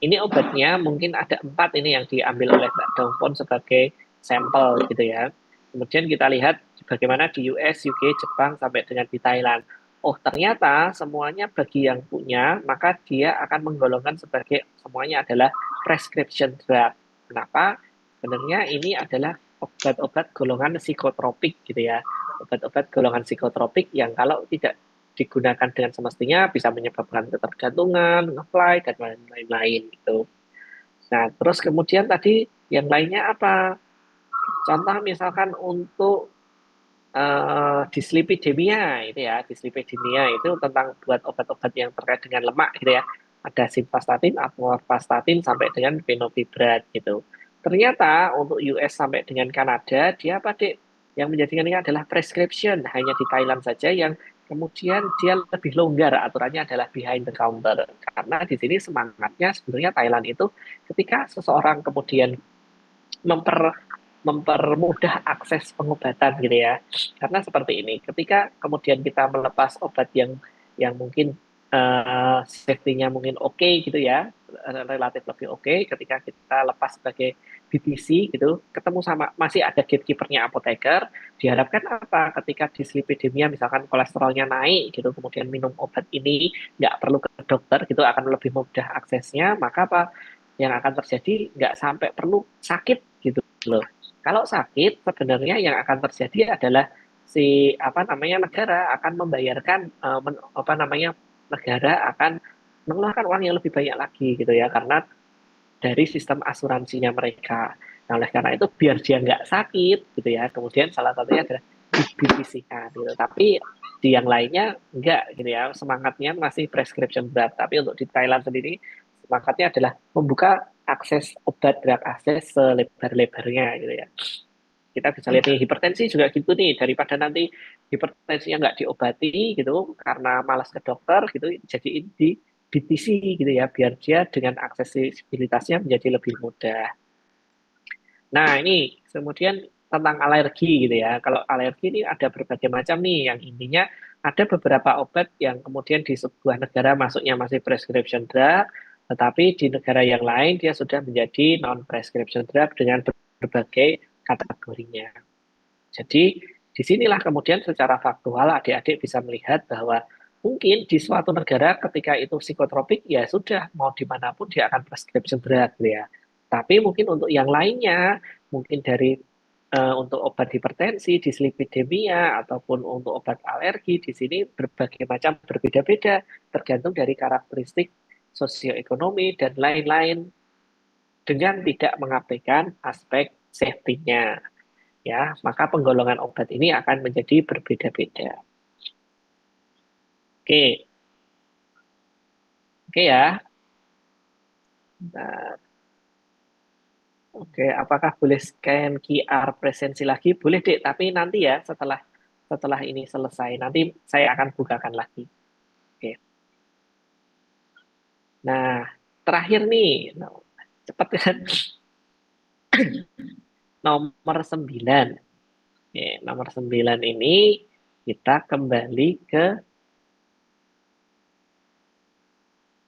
Ini obatnya mungkin ada 4 ini yang diambil oleh Mbak Dongpon sebagai sampel gitu ya. Kemudian kita lihat bagaimana di US, UK, Jepang, sampai dengan di Thailand. Oh, ternyata semuanya bagi yang punya, maka dia akan menggolongkan sebagai semuanya adalah prescription drug. Kenapa? Sebenarnya ini adalah obat-obat golongan psikotropik gitu ya. Obat-obat golongan psikotropik yang kalau tidak digunakan dengan semestinya bisa menyebabkan ketergantungan, ngefly, dan lain-lain gitu. Nah, terus kemudian tadi yang lainnya apa? Contoh misalkan untuk dislipidemia itu ya, dislipidemia itu tentang buat obat-obat yang terkait dengan lemak gitu ya. Ada simvastatin, atorvastatin sampai dengan fenobibrat gitu. Ternyata untuk US sampai dengan Kanada dia apa dek? Yang menjadikan ini adalah prescription, hanya di Thailand saja yang kemudian dia lebih longgar aturannya adalah behind the counter. Karena di sini semangatnya sebenarnya Thailand itu ketika seseorang kemudian memper mempermudah akses pengobatan gitu ya. Karena seperti ini, ketika kemudian kita melepas obat yang mungkin safety-nya mungkin oke gitu ya, relatif lebih oke, ketika kita lepas sebagai BPC gitu, ketemu sama masih ada gatekeeper-nya apoteker, diharapkan apa? Ketika dislipidemia misalkan kolesterolnya naik gitu, kemudian minum obat ini nggak perlu ke dokter gitu, akan lebih mudah aksesnya, maka apa? Yang akan terjadi nggak sampai perlu sakit gitu loh. Kalau sakit, sebenarnya yang akan terjadi adalah si apa namanya negara akan membayarkan apa namanya negara akan mengeluarkan uang yang lebih banyak lagi gitu ya karena dari sistem asuransinya mereka. Nah, oleh karena itu biar dia nggak sakit gitu ya. Kemudian salah satunya adalah dibisisikan gitu. Tapi di yang lainnya enggak gitu ya. Semangatnya masih prescription berat. Tapi untuk di Thailand sendiri semangatnya adalah membuka akses obat drug akses selebar-lebarnya gitu ya. Kita bisa lihat nih hipertensi juga gitu nih daripada nanti hipertensinya nggak diobati gitu karena malas ke dokter gitu jadi di BTC gitu ya biar dia dengan aksesibilitasnya menjadi lebih mudah. Nah ini kemudian tentang alergi gitu ya. Kalau alergi ini ada berbagai macam nih yang intinya ada beberapa obat yang kemudian di sebuah negara masuknya masih prescription drug, tetapi di negara yang lain dia sudah menjadi non prescription drug dengan berbagai kategorinya. Jadi disinilah kemudian secara faktual adik-adik bisa melihat bahwa mungkin di suatu negara ketika itu psikotropik ya sudah mau dimanapun dia akan prescription drug gitu ya. Tapi mungkin untuk yang lainnya, mungkin dari untuk obat hipertensi, dislipidemia, ataupun untuk obat alergi di sini berbagai macam berbeda-beda tergantung dari karakteristik sosioekonomi dan lain-lain dengan tidak mengabaikan aspek safety-nya ya, maka penggolongan obat ini akan menjadi berbeda-beda. Oke, oke ya. Nah, oke, apakah boleh scan QR presensi lagi? Boleh, Dek, tapi nanti ya setelah setelah ini selesai, nanti saya akan bukakan lagi. Oke. Nah, terakhir nih, nah, cepat kan? Nomor 9. Oke, nomor 9 ini kita kembali ke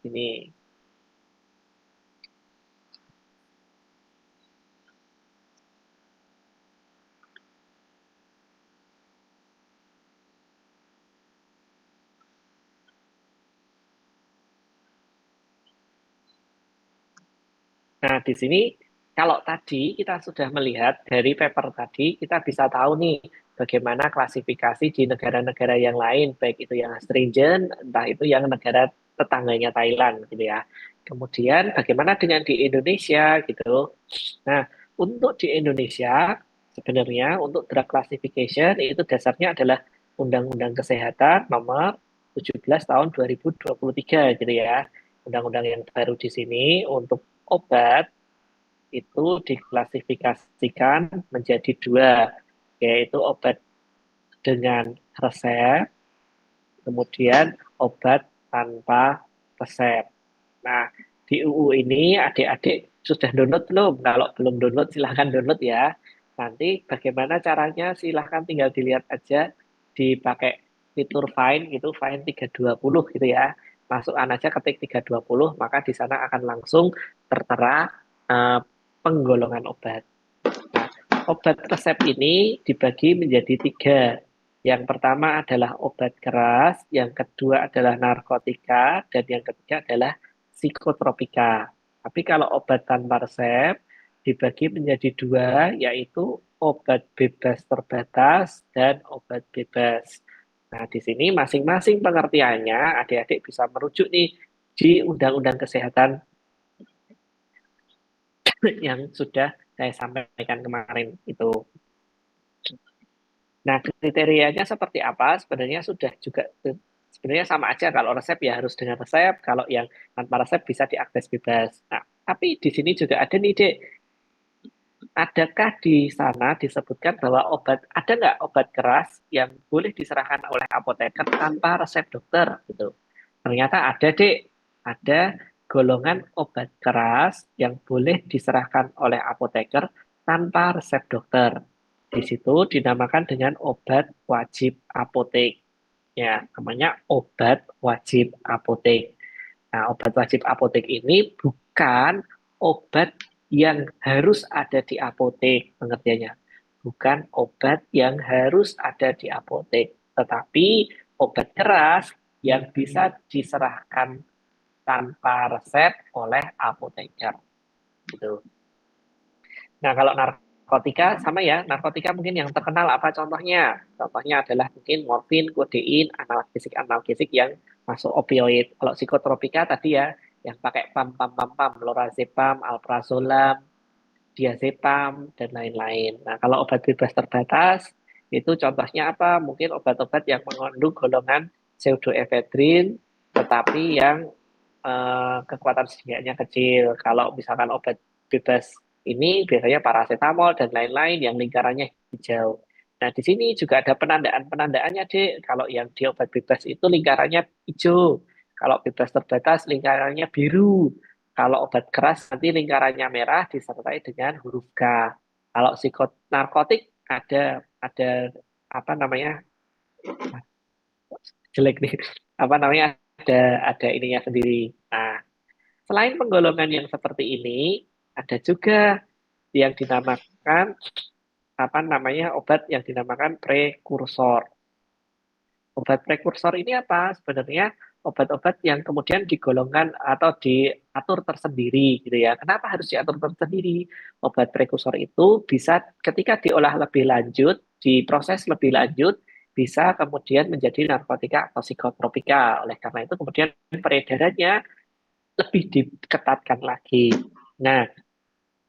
ini. Nah, di sini kalau tadi kita sudah melihat dari paper tadi, kita bisa tahu nih bagaimana klasifikasi di negara-negara yang lain, baik itu yang stringent, entah itu yang negara tetangganya Thailand gitu ya. Kemudian bagaimana dengan di Indonesia gitu. Nah, untuk di Indonesia sebenarnya untuk drug classification itu dasarnya adalah Undang-Undang Kesehatan nomor 17 tahun 2023 gitu ya. Undang-undang yang baru di sini untuk obat itu diklasifikasikan menjadi dua, yaitu obat dengan resep, kemudian obat tanpa resep. Nah, di UU ini adik-adik sudah download belum? Kalau belum download, silahkan download ya. Nanti bagaimana caranya, silahkan tinggal dilihat aja, dipakai fitur Find gitu, Find 320 gitu ya. Masukkan aja ketik 320, maka di sana akan langsung tertera eh, penggolongan obat. Nah, obat resep ini dibagi menjadi tiga. Yang pertama adalah obat keras, yang kedua adalah narkotika, dan yang ketiga adalah psikotropika. Tapi kalau obat tanpa resep dibagi menjadi dua, yaitu obat bebas terbatas dan obat bebas. Nah, di sini masing-masing pengertiannya adik-adik bisa merujuk nih di Undang-Undang Kesehatan yang sudah saya sampaikan kemarin itu. Nah, kriterianya seperti apa? Sebenarnya sudah juga sebenarnya sama aja kalau resep ya harus dengan resep, kalau yang tanpa resep bisa diakses bebas. Nah, tapi di sini juga ada nih, Dek. Adakah di sana disebutkan bahwa ada nggak obat keras yang boleh diserahkan oleh apoteker tanpa resep dokter gitu? Ternyata ada, Dek. Ada golongan obat keras yang boleh diserahkan oleh apoteker tanpa resep dokter. Di situ dinamakan dengan obat wajib apotek. Ya, namanya obat wajib apotek. Nah, obat wajib apotek ini bukan obat yang harus ada di apotek, pengertiannya. Bukan obat yang harus ada di apotek, tetapi obat keras yang bisa diserahkan tanpa resep oleh apoteker. Gitu. Nah, kalau narkotika sama ya, narkotika mungkin yang terkenal apa contohnya? Contohnya adalah mungkin morfin, kodein, analgesik-analgesik yang masuk opioid. Kalau psikotropika tadi ya, yang pakai pam, lorazepam, alprazolam, diazepam, dan lain-lain. Nah, kalau obat bebas terbatas, itu contohnya apa? Mungkin obat-obat yang mengandung golongan pseudoephedrine, tetapi yang kekuatan senjatanya kecil. Kalau misalkan obat bebas ini biasanya paracetamol dan lain-lain yang lingkarannya hijau. Nah, di sini juga ada penandaan-penandaannya, Dek. Kalau yang di obat bebas itu lingkarannya hijau. Kalau bebas terbatas lingkarannya biru. Kalau obat keras nanti lingkarannya merah disertai dengan huruf K. Kalau narkotik ada apa namanya? Jelek nih. Apa namanya? Ada ininya sendiri. Nah, selain penggolongan yang seperti ini, ada juga yang dinamakan apa namanya obat yang dinamakan prekursor. Obat prekursor ini apa? Sebenarnya obat-obat yang kemudian digolongkan atau diatur tersendiri gitu ya. Kenapa harus diatur tersendiri? Obat prekursor itu bisa ketika diolah lebih lanjut, diproses lebih lanjut, bisa kemudian menjadi narkotika atau psikotropika. Oleh karena itu kemudian peredarannya lebih diketatkan lagi. Nah,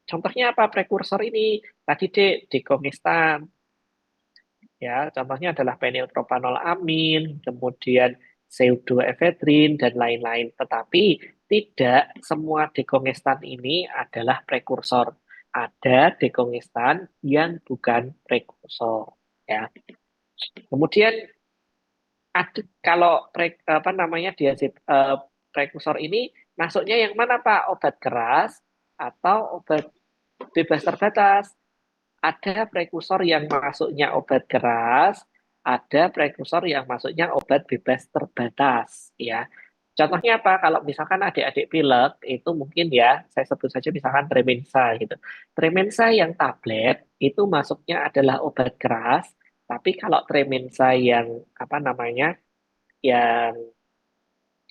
contohnya apa prekursor ini? Tadi dekomistan, ya, contohnya adalah fenilpropanolamin, kemudian pseudoephedrine dan lain-lain. Tetapi tidak semua dekongestan ini adalah prekursor. Ada dekongestan yang bukan prekursor, ya. Kemudian ada kalau apa namanya prekursor ini masuknya yang mana Pak? Obat keras atau obat bebas terbatas? Ada prekursor yang masuknya obat keras, ada prekursor yang masuknya obat bebas terbatas, ya. Contohnya apa? Kalau misalkan adik-adik pilek, itu mungkin ya, saya sebut saja misalkan Tremensa gitu. Tremensa yang tablet, itu masuknya adalah obat keras, tapi kalau Tremensa yang, apa namanya, yang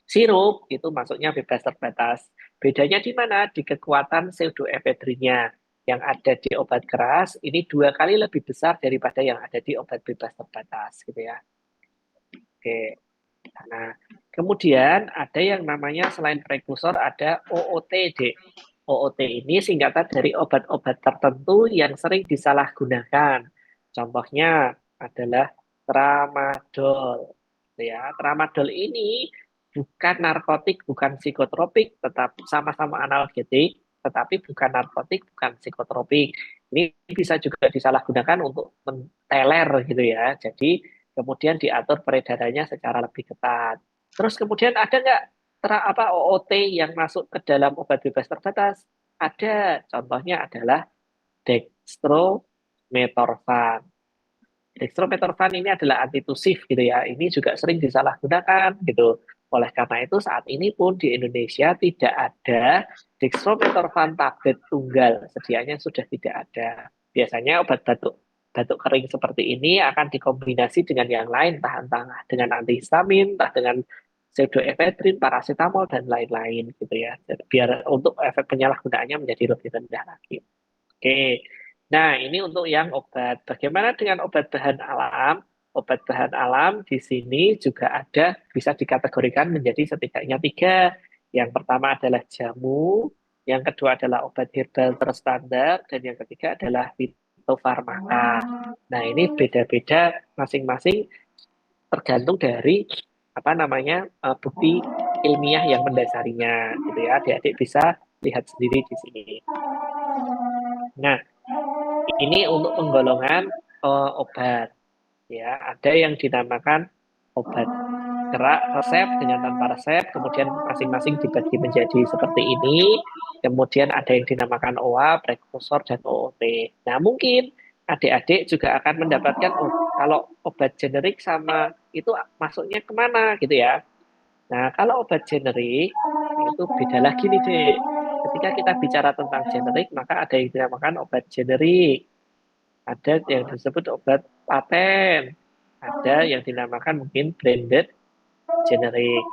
sirup, itu masuknya bebas terbatas. Bedanya di mana? Di kekuatan pseudoephedrinnya yang ada di obat keras ini dua kali lebih besar daripada yang ada di obat bebas terbatas gitu ya. Oke. Nah, kemudian ada yang namanya selain prekursor ada OOT, Dek. OOT ini singkatan dari obat-obat tertentu yang sering disalahgunakan. Contohnya adalah tramadol. Ya, tramadol ini bukan narkotik, bukan psikotropik, tetap sama-sama analgetik, tetapi bukan narkotik, bukan psikotropik. Ini bisa juga disalahgunakan untuk menteler gitu ya. Jadi kemudian diatur peredarannya secara lebih ketat. Terus kemudian ada nggak OOT yang masuk ke dalam obat bebas terbatas? Ada, contohnya adalah dextrometorphan. Dextrometorphan ini adalah antitusif gitu ya. Ini juga sering disalahgunakan gitu. Oleh karena itu saat ini pun di Indonesia tidak ada dextrometorphan tablet tunggal. Sedianya sudah tidak ada. Biasanya obat batuk batuk kering seperti ini akan dikombinasi dengan yang lain, entah dengan antihistamin, entah dengan pseudoephedrine, paracetamol dan lain-lain gitu ya. Biar untuk efek penyalahgunaannya menjadi lebih rendah lagi. Oke. Nah, ini untuk yang obat. Bagaimana dengan obat bahan alam? Obat bahan alam di sini juga ada, bisa dikategorikan menjadi setidaknya tiga. Yang pertama adalah jamu, yang kedua adalah obat herbal terstandar, dan yang ketiga adalah fitofarmaka. Nah, ini beda-beda masing-masing tergantung dari apa namanya bukti ilmiah yang mendasarinya, gitu ya. Adik-adik bisa lihat sendiri di sini. Nah, ini untuk penggolongan obat. Ya, ada yang dinamakan obat gerak resep dengan tanpa resep, kemudian masing-masing dibagi menjadi seperti ini. Kemudian ada yang dinamakan OA, prekursor, dan OOT. Nah, mungkin adik-adik juga akan mendapatkan, oh, kalau obat generik sama itu masuknya kemana gitu ya. Nah, kalau obat generik, itu beda lagi nih, Dek. Ketika kita bicara tentang generik, maka ada yang dinamakan obat generik. Ada yang disebut obat paten. Ada yang dinamakan mungkin branded generic.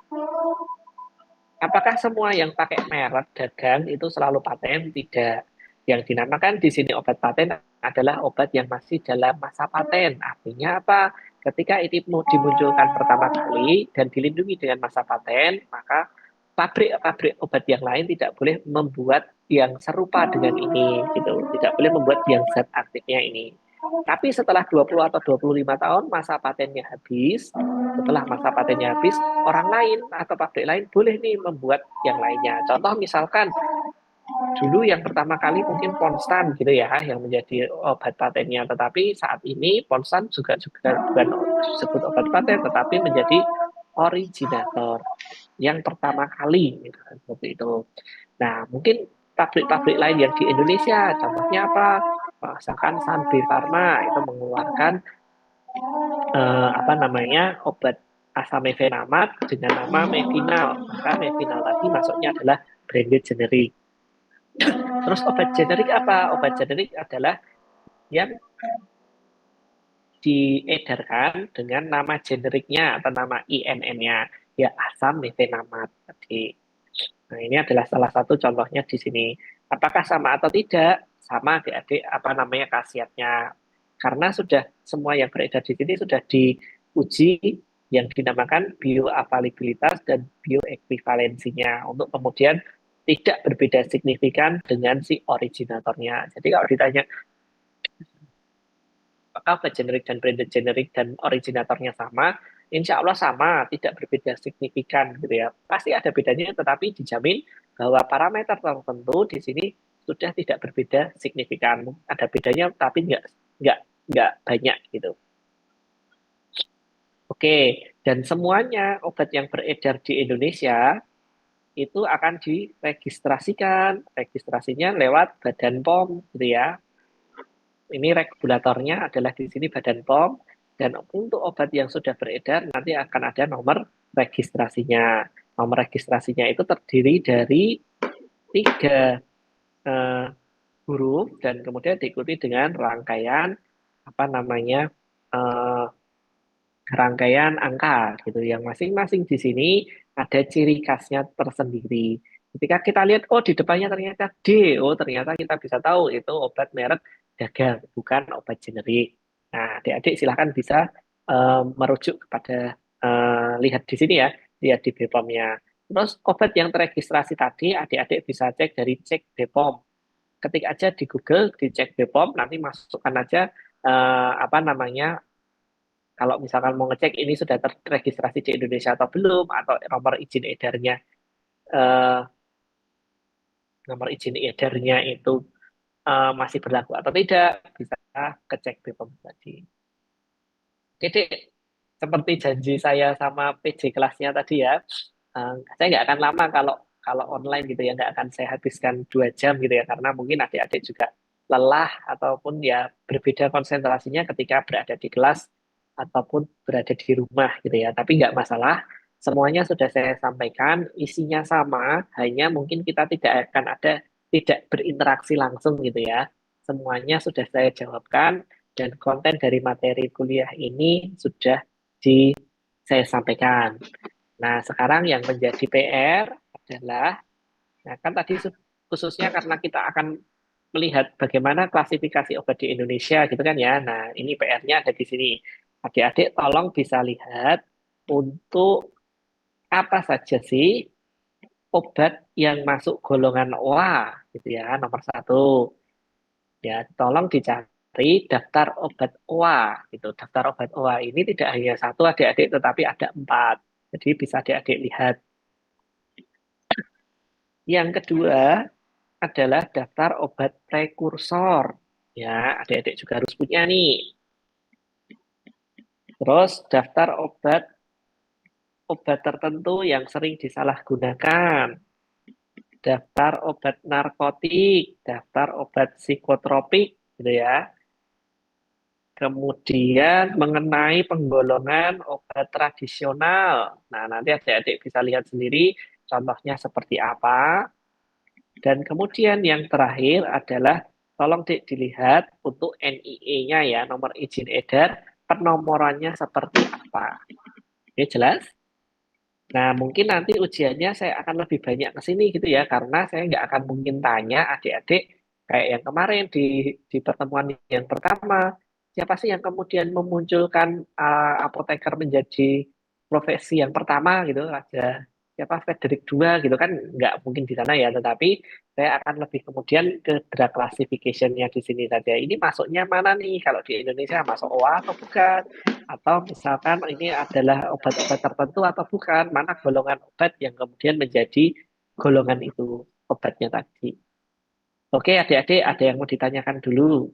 Apakah semua yang pakai merek dagang itu selalu paten? Tidak. Yang dinamakan di sini obat paten adalah obat yang masih dalam masa paten. Artinya apa? Ketika ini dimunculkan pertama kali dan dilindungi dengan masa paten, maka pabrik-pabrik obat yang lain tidak boleh membuat yang serupa dengan ini, gitu. Tidak boleh membuat yang zat aktifnya ini. Tapi setelah 20 atau 25 tahun masa patennya habis, setelah masa patennya habis, orang lain atau pabrik lain boleh nih membuat yang lainnya. Contoh misalkan dulu yang pertama kali mungkin Ponstan gitu ya yang menjadi obat patennya, tetapi saat ini Ponstan juga bukan disebut obat paten tetapi menjadi originator yang pertama kali gitu kan, seperti itu. Nah, mungkin pabrik-pabrik lain yang di Indonesia, contohnya apa? Misalkan Sanbe Pharma itu mengeluarkan apa namanya obat asamefenamat dengan nama Mevinal. Maka Mevinal tadi masuknya adalah branded generic. Terus obat generik apa? Obat generik adalah yang diedarkan dengan nama generiknya atau nama INN-nya, ya asam mefenamat tadi. Nah, ini adalah salah satu contohnya di sini. Apakah sama atau tidak? Sama adik-adik apa namanya khasiatnya. Karena sudah semua yang beredar di sini sudah diuji yang dinamakan bioavailabilitas dan bioekvivalensinya untuk kemudian tidak berbeda signifikan dengan si originatornya. Jadi kalau ditanya apakah generik dan branded generik dan originatornya sama, insya Allah sama, tidak berbeda signifikan gitu ya. Pasti ada bedanya, tetapi dijamin bahwa parameter tertentu di sini sudah tidak berbeda signifikan. Ada bedanya, tapi nggak nggak banyak gitu. Oke, dan semuanya obat yang beredar di Indonesia itu akan diregistrasikan, registrasinya lewat Badan POM gitu ya. Ini regulatornya adalah di sini Badan POM, dan untuk obat yang sudah beredar nanti akan ada nomor registrasinya. Nomor registrasinya itu terdiri dari tiga eh, huruf dan kemudian diikuti dengan rangkaian apa namanya eh, rangkaian angka gitu yang masing-masing di sini ada ciri khasnya tersendiri. Ketika kita lihat oh di depannya ternyata D, oh ternyata kita bisa tahu itu obat merek dagang bukan obat generik. Nah, adik-adik silahkan bisa merujuk kepada lihat di sini ya, lihat di BPOM-nya. Terus obat yang teregistrasi tadi, adik-adik bisa cek dari cek BPOM. Ketik aja di Google, dicek BPOM, nanti masukkan aja apa namanya, kalau misalkan mau ngecek ini sudah terregistrasi di Indonesia atau belum, atau eh, nomor izin edarnya itu masih berlaku atau tidak, bisa kecek BPOM tadi. Oke, Dek. Seperti janji saya sama PJ kelasnya tadi ya, saya nggak akan lama kalau kalau online gitu ya, nggak akan saya habiskan 2 jam gitu ya, karena mungkin adik-adik juga lelah ataupun ya berbeda konsentrasinya ketika berada di kelas ataupun berada di rumah gitu ya. Tapi nggak masalah, semuanya sudah saya sampaikan, isinya sama, hanya mungkin kita tidak berinteraksi langsung gitu ya. Semuanya sudah saya jawabkan dan konten dari materi kuliah ini sudah di saya sampaikan. Nah, sekarang yang menjadi PR adalah, nah kan tadi khususnya karena kita akan melihat bagaimana klasifikasi obat di Indonesia gitu kan ya. Nah, ini PR-nya ada di sini. Adik-adik tolong bisa lihat untuk apa saja sih obat yang masuk golongan OA gitu ya, nomor satu. Ya, tolong dicari daftar obat OA gitu. Daftar obat OA ini tidak hanya satu adik-adik, tetapi ada 4. Jadi bisa adik-adik lihat. Yang kedua adalah daftar obat prekursor. Ya, adik-adik juga harus punya nih. Terus daftar obat tertentu yang sering disalahgunakan. Daftar obat narkotik, daftar obat psikotropik gitu ya. Kemudian mengenai penggolongan obat tradisional. Nah, nanti adik-adik bisa lihat sendiri contohnya seperti apa. Dan kemudian yang terakhir adalah tolong dilihat untuk NIE-nya ya, nomor izin edar, penomorannya seperti apa. Oke, jelas? Nah, mungkin nanti ujiannya saya akan lebih banyak ke sini gitu ya, karena saya nggak akan mungkin tanya adik-adik kayak yang kemarin di pertemuan yang pertama, siapa sih yang kemudian memunculkan apoteker menjadi profesi yang pertama gitu, ada siapa Frederick II gitu kan, nggak mungkin di sana ya, tetapi saya akan lebih kemudian ke drug classification-nya di sini saja. Ini masuknya mana nih? Kalau di Indonesia masuk OA atau bukan? Atau misalkan ini adalah obat-obat tertentu atau bukan, mana golongan obat yang kemudian menjadi golongan itu obatnya tadi. Oke, adik-adik, ada yang mau ditanyakan dulu?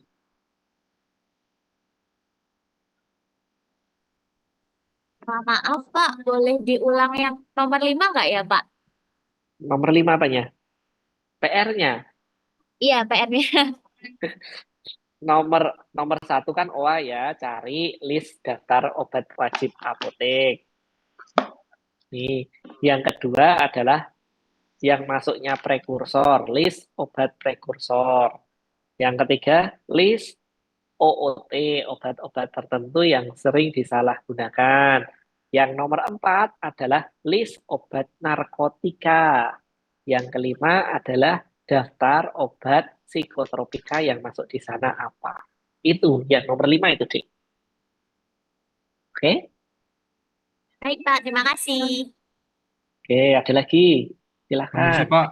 Maaf, Pak. Boleh diulang yang nomor 5 nggak ya, Pak? Nomor 5 apanya? PR-nya. Iya, PR-nya. Nomor nomor satu kan OA ya, cari list daftar obat wajib apotek. Nih, yang kedua adalah yang masuknya prekursor, list obat prekursor. Yang ketiga, list OOT, obat-obat tertentu yang sering disalahgunakan. Yang nomor 4 adalah list obat narkotika. Yang kelima adalah daftar obat psikotropika yang masuk di sana apa. Itu yang nomor 5 itu, Dik. Oke? Baik, Pak. Terima kasih. Oke, ada lagi. Permisi Silakan. Pak,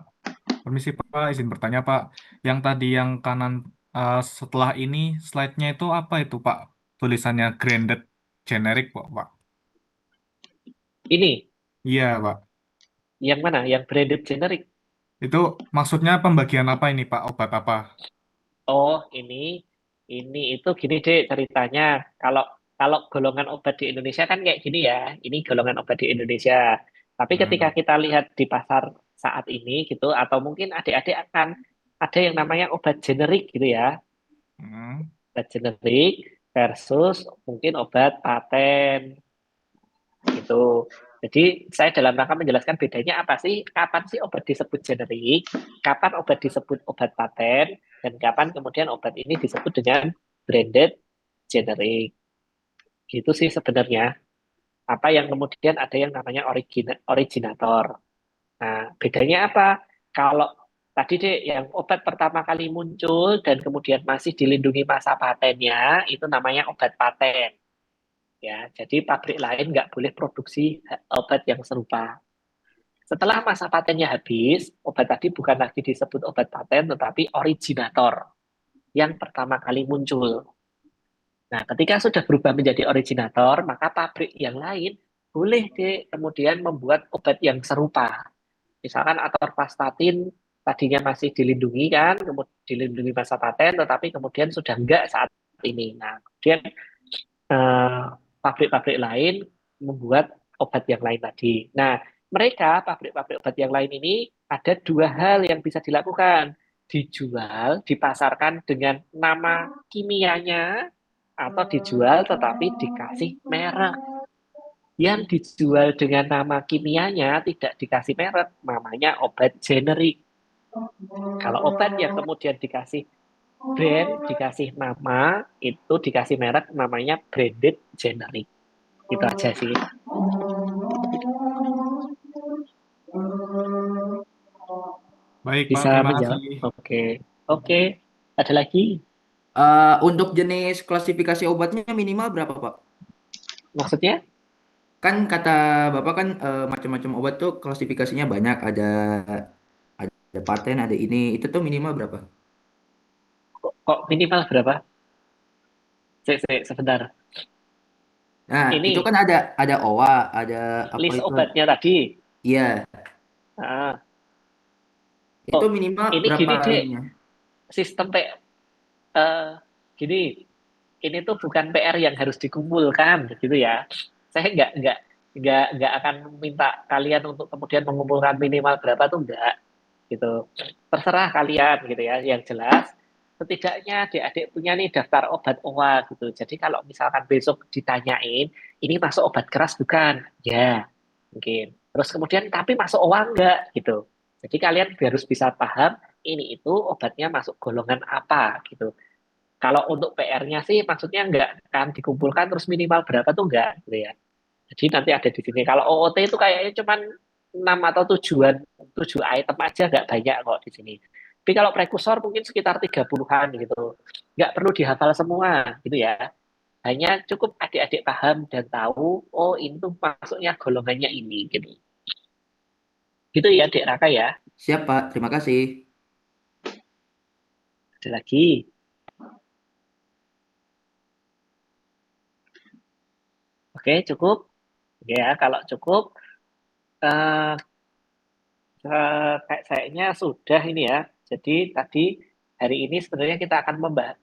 permisi Pak, izin bertanya Pak. Yang tadi yang kanan setelah ini slide-nya itu apa itu Pak? Tulisannya branded generic Pak. Ini, Iya Pak. yang mana? Yang branded generic. Itu maksudnya pembagian apa ini Pak? Obat apa? Oh, ini itu gini deh ceritanya. Kalau kalau golongan obat di Indonesia kan kayak gini ya. Ini golongan obat di Indonesia. Tapi ketika Hmm. kita lihat di pasar saat ini gitu, atau mungkin adik-adik akan ada yang namanya obat generik gitu ya. Hmm. Obat generik versus mungkin obat paten gitu. Jadi saya dalam rangka menjelaskan bedanya apa sih, kapan sih obat disebut generik, kapan obat disebut obat paten, dan kapan kemudian obat ini disebut dengan branded generic. Gitu sih sebenarnya. Apa yang kemudian ada yang namanya originator. Nah, bedanya apa? Kalau tadi deh yang obat pertama kali muncul dan kemudian masih dilindungi masa patennya, itu namanya obat paten. Ya, jadi pabrik lain nggak boleh produksi obat yang serupa. Setelah masa patennya habis, obat tadi bukan lagi disebut obat paten, tetapi originator yang pertama kali muncul. Nah, ketika sudah berubah menjadi originator, maka pabrik yang lain boleh deh kemudian membuat obat yang serupa. Misalkan atorvastatin tadinya masih dilindungi kan, kemudian dilindungi masa paten, tetapi kemudian sudah enggak saat ini. Nah, kemudian eh, pabrik-pabrik lain membuat obat yang lain tadi. Nah, mereka, pabrik-pabrik obat yang lain ini, ada dua hal yang bisa dilakukan. Dijual, dipasarkan dengan nama kimianya, atau dijual tetapi dikasih merek. Yang dijual dengan nama kimianya tidak dikasih merek, namanya obat generik. Kalau obat yang kemudian dikasih brand, dikasih nama, itu dikasih merek, namanya branded generic. Itu aja sih. Baik, Pak. Bisa Terima kasih. menjawab? Oke. Oke. Ada lagi? Untuk jenis klasifikasi obatnya minimal berapa, Pak? Maksudnya? Kan kata Bapak kan macam-macam obat tuh klasifikasinya banyak, ada paten, ada ini. Itu tuh minimal berapa? Kok minimal berapa? Sebentar. Nah, itu Ini kan ada OA, ada apa list itu? obatnya tadi. Iya, Ah. itu Oh, minimal ini berapa gini deh. ininya? Sistem eh, gini. Ini tuh bukan PR yang harus dikumpulkan, gitu ya. Saya nggak akan minta kalian untuk kemudian mengumpulkan minimal berapa tuh enggak, gitu. Terserah kalian, gitu ya. Yang jelas, setidaknya adik-adik punya nih daftar obat OA, gitu. Jadi kalau misalkan besok ditanyain, ini masuk obat keras bukan? Ya, mungkin. Terus kemudian, tapi masuk OA enggak, gitu. Jadi kalian harus bisa paham, ini itu obatnya masuk golongan apa, gitu. Kalau untuk PR-nya sih maksudnya nggak kan dikumpulkan terus minimal berapa tuh nggak gitu ya. Jadi nanti ada di sini. Kalau OOT itu kayaknya cuma 6 atau 7 item aja nggak banyak kok di sini. Tapi kalau prekursor mungkin sekitar 30-an gitu. Nggak perlu dihafal semua gitu ya. Hanya cukup adik-adik paham dan tahu, oh ini tuh masuknya golongannya ini gitu. Gitu ya, Dek Raka ya. Siap, Pak. Terima kasih. Ada lagi. Oke, cukup. Oke ya, kalau cukup, eh, kayaknya sudah ini ya. Jadi tadi hari ini sebenarnya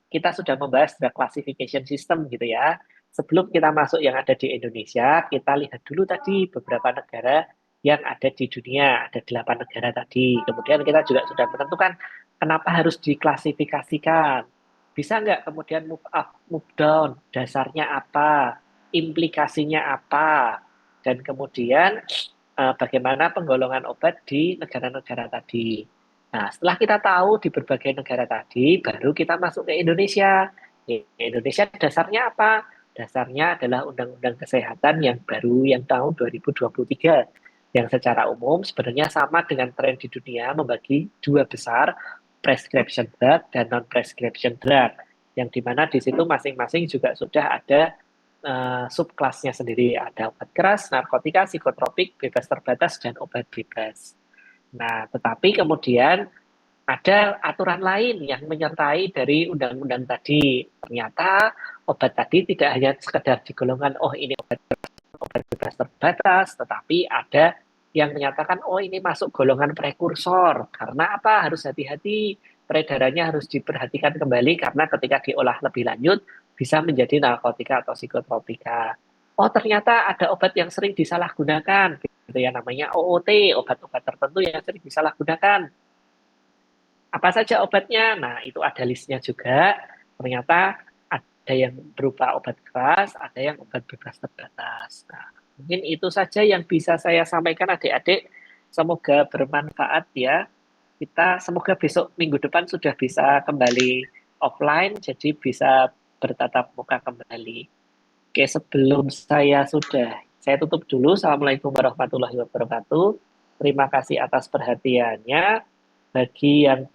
kita sudah membahas the classification system gitu ya. Sebelum kita masuk yang ada di Indonesia, kita lihat dulu tadi beberapa negara yang ada di dunia, ada 8 negara tadi. Kemudian kita juga sudah menentukan kenapa harus diklasifikasikan. Bisa nggak kemudian move up, move down, dasarnya apa, implikasinya apa, dan kemudian bagaimana penggolongan obat di negara-negara tadi. Nah, setelah kita tahu di berbagai negara tadi, baru kita masuk ke Indonesia. Di Indonesia dasarnya apa? Dasarnya adalah Undang-Undang Kesehatan yang baru yang tahun 2023, yang secara umum sebenarnya sama dengan tren di dunia membagi dua besar, prescription drug dan non-prescription drug, yang dimana di situ masing-masing juga sudah ada subkelasnya sendiri. Ada obat keras, narkotika, psikotropik, bebas terbatas, dan obat bebas. Nah, tetapi kemudian ada aturan lain yang menyertai dari undang-undang tadi. Ternyata obat tadi tidak hanya sekedar digolongkan, oh ini obat bebas terbatas, tetapi ada yang menyatakan, oh ini masuk golongan prekursor. Karena apa? Harus hati-hati. Peredarannya harus diperhatikan kembali karena ketika diolah lebih lanjut bisa menjadi narkotika atau psikotropika. Oh ternyata ada obat yang sering disalahgunakan, gitu ya, namanya OOT, obat-obat tertentu yang sering disalahgunakan. Apa saja obatnya? Nah itu ada listnya juga. Ternyata ada yang berupa obat keras, ada yang obat bebas terbatas. Nah, mungkin itu saja yang bisa saya sampaikan adik-adik. Semoga bermanfaat ya. Kita semoga besok minggu depan sudah bisa kembali offline, jadi bisa bertatap muka kembali. Oke, sebelum saya tutup dulu. Assalamualaikum warahmatullahi wabarakatuh. Terima kasih atas perhatiannya. Bagi yang